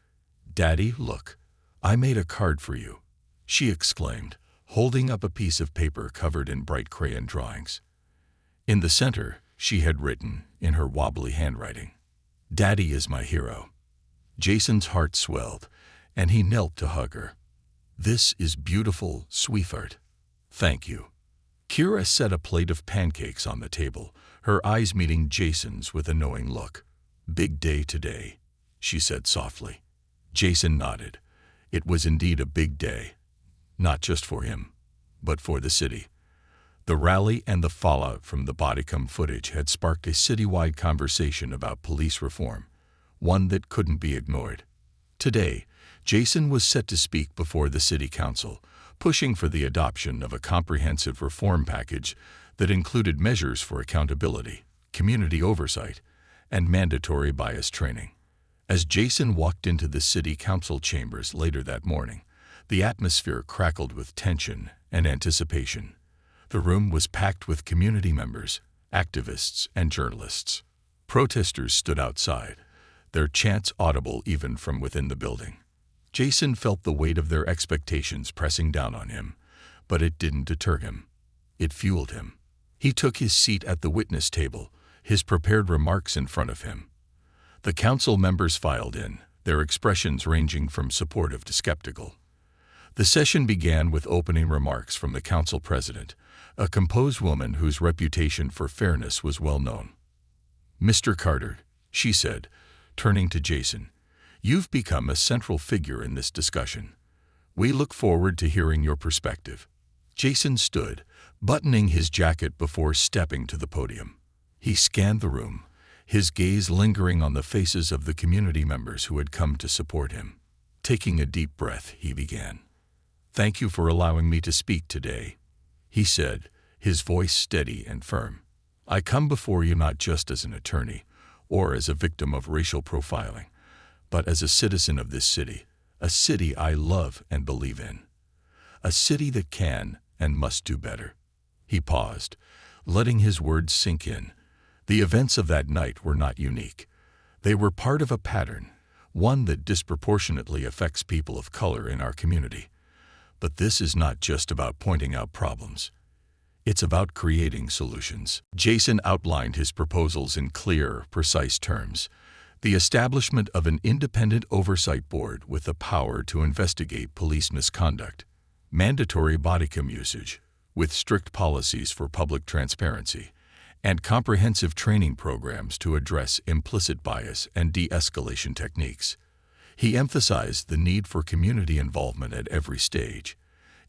"Daddy, look, I made a card for you," she exclaimed, holding up a piece of paper covered in bright crayon drawings. In the center, she had written, in her wobbly handwriting, "Daddy is my hero." Jason's heart swelled, and he knelt to hug her. "This is beautiful, sweetheart. Thank you." Kira set a plate of pancakes on the table, her eyes meeting Jason's with a knowing look. "Big day today," she said softly. Jason nodded. It was indeed a big day, not just for him, but for the city. The rally and the fallout from the bodycam footage had sparked a citywide conversation about police reform, one that couldn't be ignored. Today, Jason was set to speak before the city council, pushing for the adoption of a comprehensive reform package that included measures for accountability, community oversight, and mandatory bias training. As Jason walked into the city council chambers later that morning, the atmosphere crackled with tension and anticipation. The room was packed with community members, activists, and journalists. Protesters stood outside, their chants audible even from within the building. Jason felt the weight of their expectations pressing down on him, but it didn't deter him. It fueled him. He took his seat at the witness table, his prepared remarks in front of him. The council members filed in, their expressions ranging from supportive to skeptical. The session began with opening remarks from the council president, a composed woman whose reputation for fairness was well known. "Mr. Carter," she said, turning to Jason, "you've become a central figure in this discussion. We look forward to hearing your perspective." Jason stood, buttoning his jacket before stepping to the podium. He scanned the room, his gaze lingering on the faces of the community members who had come to support him. Taking a deep breath, he began. "Thank you for allowing me to speak today," he said, his voice steady and firm. "I come before you not just as an attorney or as a victim of racial profiling, but as a citizen of this city, a city I love and believe in, a city that can and must do better." He paused, letting his words sink in. The events of that night were not unique. They were part of a pattern, one that disproportionately affects people of color in our community. But this is not just about pointing out problems. It's about creating solutions. Jason outlined his proposals in clear, precise terms. The establishment of an independent oversight board with the power to investigate police misconduct, mandatory bodycam usage, with strict policies for public transparency, and comprehensive training programs to address implicit bias and de-escalation techniques. He emphasized the need for community involvement at every stage,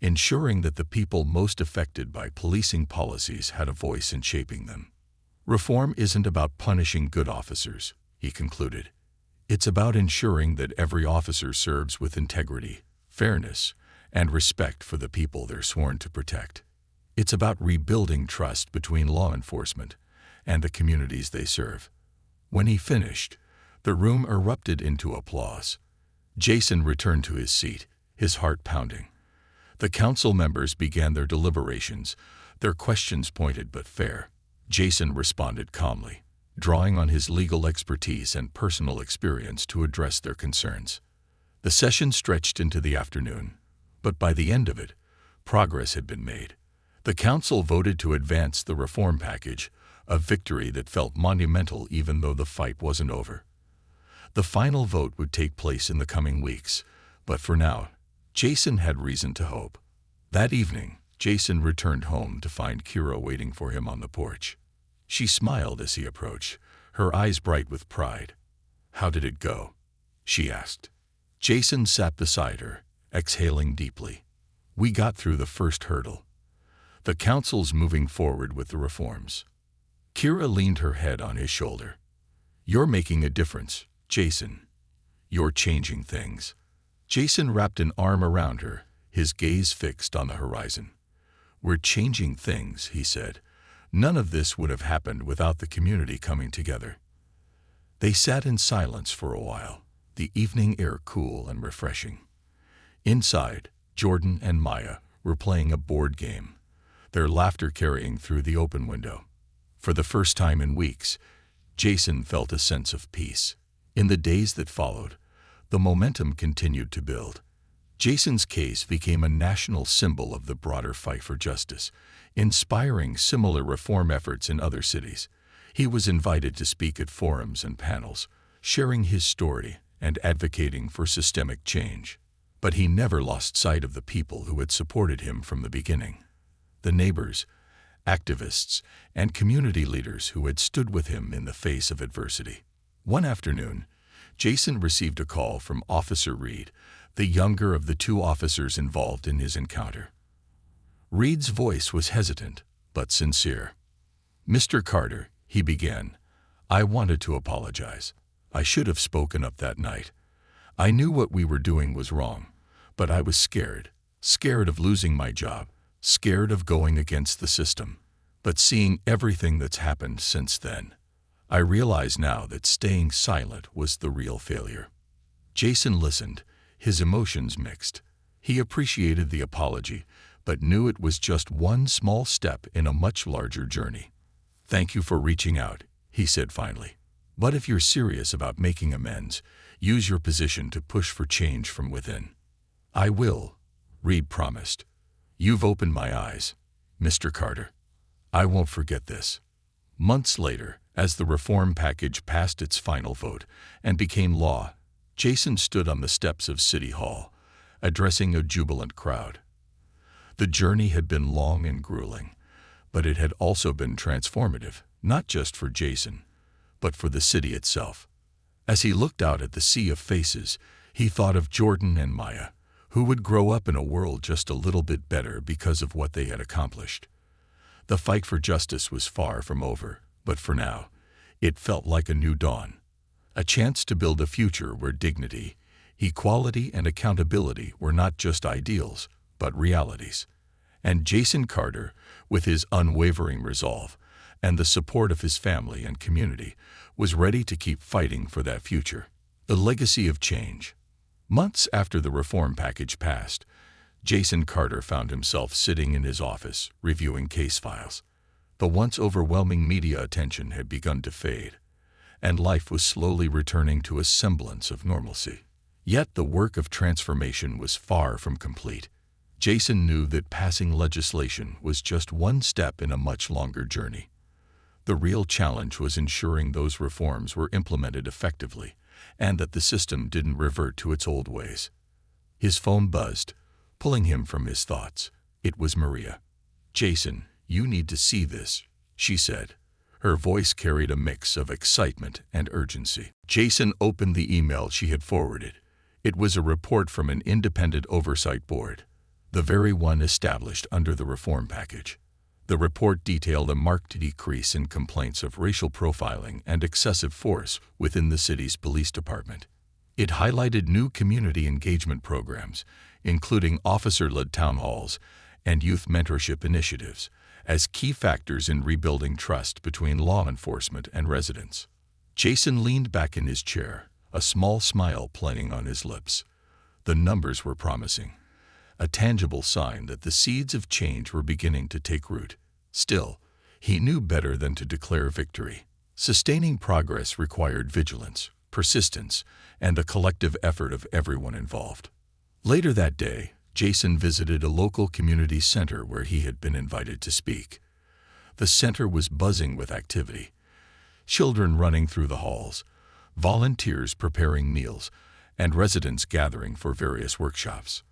ensuring that the people most affected by policing policies had a voice in shaping them. "Reform isn't about punishing good officers," he concluded. "It's about ensuring that every officer serves with integrity, fairness, and respect for the people they're sworn to protect. It's about rebuilding trust between law enforcement and the communities they serve." When he finished, the room erupted into applause. Jason returned to his seat, his heart pounding. The council members began their deliberations, their questions pointed but fair. Jason responded calmly, drawing on his legal expertise and personal experience to address their concerns. The session stretched into the afternoon, but by the end of it, progress had been made. The council voted to advance the reform package, a victory that felt monumental even though the fight wasn't over. The final vote would take place in the coming weeks, but for now, Jason had reason to hope. That evening, Jason returned home to find Kira waiting for him on the porch. She smiled as he approached, her eyes bright with pride. "How did it go?" she asked. Jason sat beside her, exhaling deeply. "We got through the first hurdle. The council's moving forward with the reforms." Kira leaned her head on his shoulder. "You're making a difference, Jason. You're changing things." Jason wrapped an arm around her, his gaze fixed on the horizon. "We're changing things," he said. "None of this would have happened without the community coming together." They sat in silence for a while, the evening air cool and refreshing. Inside, Jordan and Maya were playing a board game, their laughter carrying through the open window. For the first time in weeks, Jason felt a sense of peace. In the days that followed, the momentum continued to build. Jason's case became a national symbol of the broader fight for justice, inspiring similar reform efforts in other cities. He was invited to speak at forums and panels, sharing his story and advocating for systemic change. But he never lost sight of the people who had supported him from the beginning. The neighbors, activists, and community leaders who had stood with him in the face of adversity. One afternoon, Jason received a call from Officer Reed, the younger of the two officers involved in his encounter. Reed's voice was hesitant, but sincere. "Mr. Carter," he began, "I wanted to apologize. I should have spoken up that night. I knew what we were doing was wrong, but I was scared of losing my job, scared of going against the system. But seeing everything that's happened since then, I realize now that staying silent was the real failure." Jason listened, his emotions mixed. He appreciated the apology, but knew it was just one small step in a much larger journey. "Thank you for reaching out," he said finally. "But if you're serious about making amends, use your position to push for change from within." "I will," Reed promised. "You've opened my eyes, Mr. Carter. I won't forget this." Months later, as the reform package passed its final vote and became law, Jason stood on the steps of City Hall, addressing a jubilant crowd. The journey had been long and grueling, but it had also been transformative, not just for Jason, but for the city itself. As he looked out at the sea of faces, he thought of Jordan and Maya, who would grow up in a world just a little bit better because of what they had accomplished. The fight for justice was far from over, but for now, it felt like a new dawn. A chance to build a future where dignity, equality, and accountability were not just ideals, but realities. And Jason Carter, with his unwavering resolve and the support of his family and community, was ready to keep fighting for that future. A legacy of change. Months after the reform package passed, Jason Carter found himself sitting in his office, reviewing case files. The once overwhelming media attention had begun to fade, and life was slowly returning to a semblance of normalcy. Yet the work of transformation was far from complete. Jason knew that passing legislation was just one step in a much longer journey. The real challenge was ensuring those reforms were implemented effectively, and that the system didn't revert to its old ways. His phone buzzed, pulling him from his thoughts. It was Maria. "Jason, you need to see this," she said. Her voice carried a mix of excitement and urgency. Jason opened the email she had forwarded. It was a report from an independent oversight board, the very one established under the reform package. The report detailed a marked decrease in complaints of racial profiling and excessive force within the city's police department. It highlighted new community engagement programs, including officer-led town halls and youth mentorship initiatives, as key factors in rebuilding trust between law enforcement and residents. Jason leaned back in his chair, a small smile playing on his lips. The numbers were promising, a tangible sign that the seeds of change were beginning to take root. Still, he knew better than to declare victory. Sustaining progress required vigilance, persistence, and the collective effort of everyone involved. Later that day, Jason visited a local community center where he had been invited to speak. The center was buzzing with activity. Children running through the halls, volunteers preparing meals, and residents gathering for various workshops.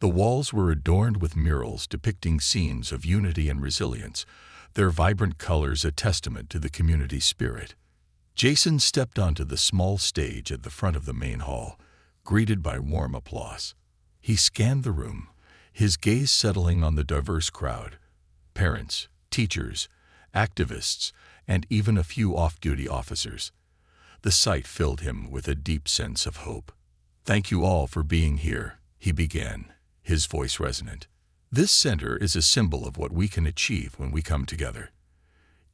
The walls were adorned with murals depicting scenes of unity and resilience, their vibrant colors a testament to the community's spirit. Jason stepped onto the small stage at the front of the main hall, greeted by warm applause. He scanned the room, his gaze settling on the diverse crowd: parents, teachers, activists, and even a few off-duty officers. The sight filled him with a deep sense of hope. "Thank you all for being here," he began, his voice resonant. "This center is a symbol of what we can achieve when we come together.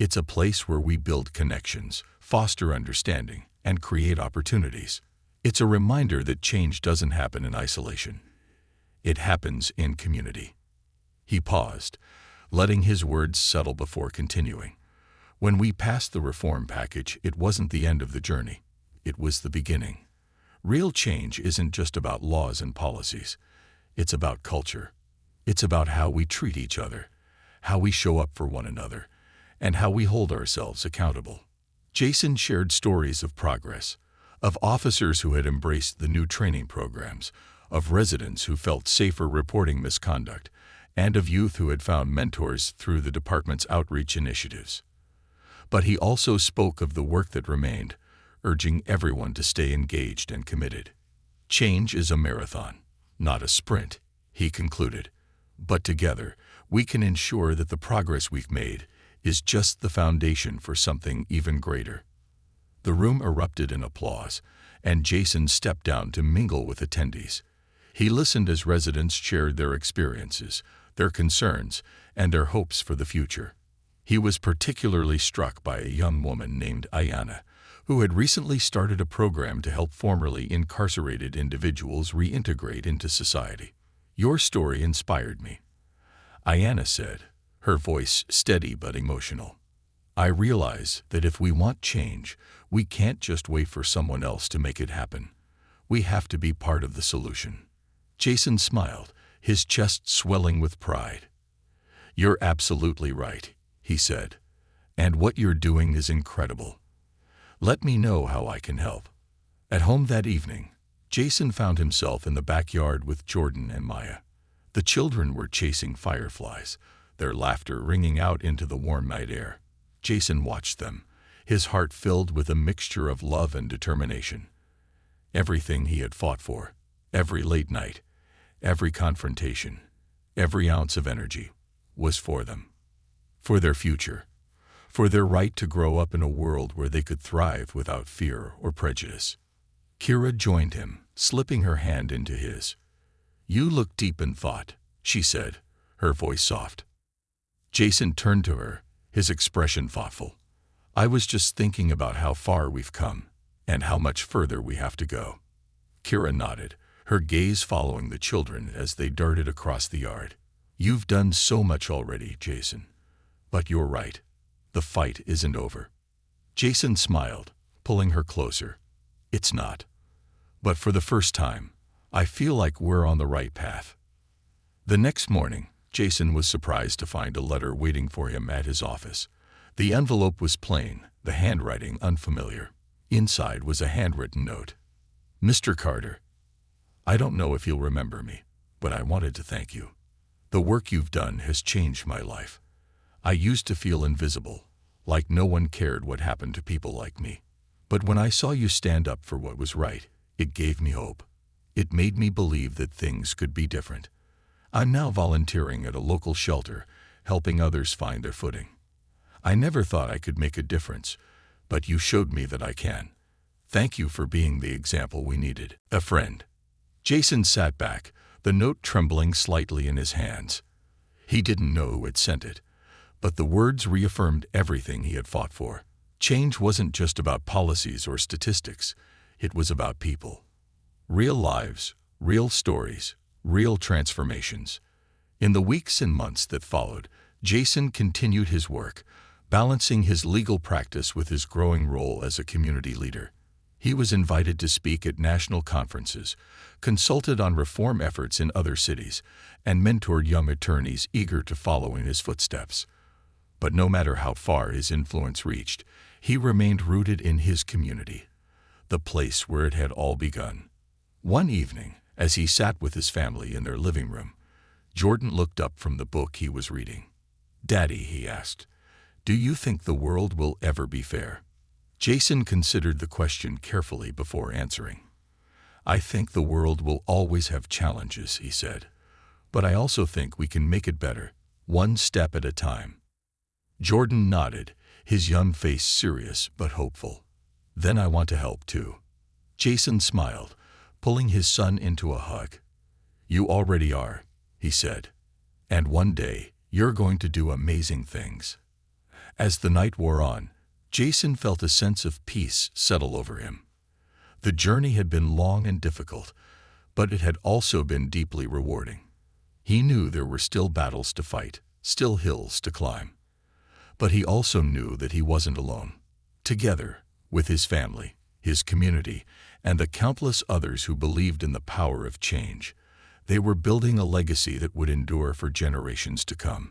It's a place where we build connections, foster understanding, and create opportunities. It's a reminder that change doesn't happen in isolation. It happens in community." He paused, letting his words settle before continuing. "When we passed the reform package, it wasn't the end of the journey. It was the beginning. Real change isn't just about laws and policies. It's about culture. It's about how we treat each other, how we show up for one another, and how we hold ourselves accountable." Jason shared stories of progress, of officers who had embraced the new training programs, of residents who felt safer reporting misconduct, and of youth who had found mentors through the department's outreach initiatives. But he also spoke of the work that remained, urging everyone to stay engaged and committed. Change is a marathon, not a sprint, he concluded. But together, we can ensure that the progress we've made is just the foundation for something even greater. The room erupted in applause, and Jason stepped down to mingle with attendees. He listened as residents shared their experiences, their concerns, and their hopes for the future. He was particularly struck by a young woman named Ayana, who had recently started a program to help formerly incarcerated individuals reintegrate into society. "Your story inspired me," Ayana said, her voice steady but emotional. "I realize that if we want change, we can't just wait for someone else to make it happen. We have to be part of the solution." Jason smiled, his chest swelling with pride. "You're absolutely right," he said, "and what you're doing is incredible. Let me know how I can help." At home that evening, Jason found himself in the backyard with Jordan and Maya. The children were chasing fireflies, their laughter ringing out into the warm night air. Jason watched them, his heart filled with a mixture of love and determination. Everything he had fought for, every late night, every confrontation, every ounce of energy, was for them. For their future. For their right to grow up in a world where they could thrive without fear or prejudice. Kira joined him, slipping her hand into his. "You look deep in thought," she said, her voice soft. Jason turned to her, his expression thoughtful. "I was just thinking about how far we've come, and how much further we have to go." Kira nodded, her gaze following the children as they darted across the yard. "You've done so much already, Jason. But you're right. The fight isn't over." Jason smiled, pulling her closer. "It's not. But for the first time, I feel like we're on the right path." The next morning, Jason was surprised to find a letter waiting for him at his office. The envelope was plain, the handwriting unfamiliar. Inside was a handwritten note. "Mr. Carter, I don't know if you'll remember me, but I wanted to thank you. The work you've done has changed my life. I used to feel invisible, like no one cared what happened to people like me. But when I saw you stand up for what was right, it gave me hope. It made me believe that things could be different. I'm now volunteering at a local shelter, helping others find their footing. I never thought I could make a difference, but you showed me that I can. Thank you for being the example we needed." A friend. Jason sat back, the note trembling slightly in his hands. He didn't know who had sent it, but the words reaffirmed everything he had fought for. Change wasn't just about policies or statistics. It was about people. Real lives, real stories, real transformations. In the weeks and months that followed, Jason continued his work, balancing his legal practice with his growing role as a community leader. He was invited to speak at national conferences, consulted on reform efforts in other cities, and mentored young attorneys eager to follow in his footsteps. But no matter how far his influence reached, he remained rooted in his community, the place where it had all begun. One evening, as he sat with his family in their living room, Jordan looked up from the book he was reading. "Daddy," he asked, "do you think the world will ever be fair?" Jason considered the question carefully before answering. "I think the world will always have challenges," he said, "but I also think we can make it better, one step at a time." Jordan nodded, his young face serious but hopeful. "Then I want to help too." Jason smiled, pulling his son into a hug. "You already are," he said, "and one day you're going to do amazing things." As the night wore on, Jason felt a sense of peace settle over him. The journey had been long and difficult, but it had also been deeply rewarding. He knew there were still battles to fight, still hills to climb. But he also knew that he wasn't alone. Together, with his family, his community, and the countless others who believed in the power of change, they were building a legacy that would endure for generations to come.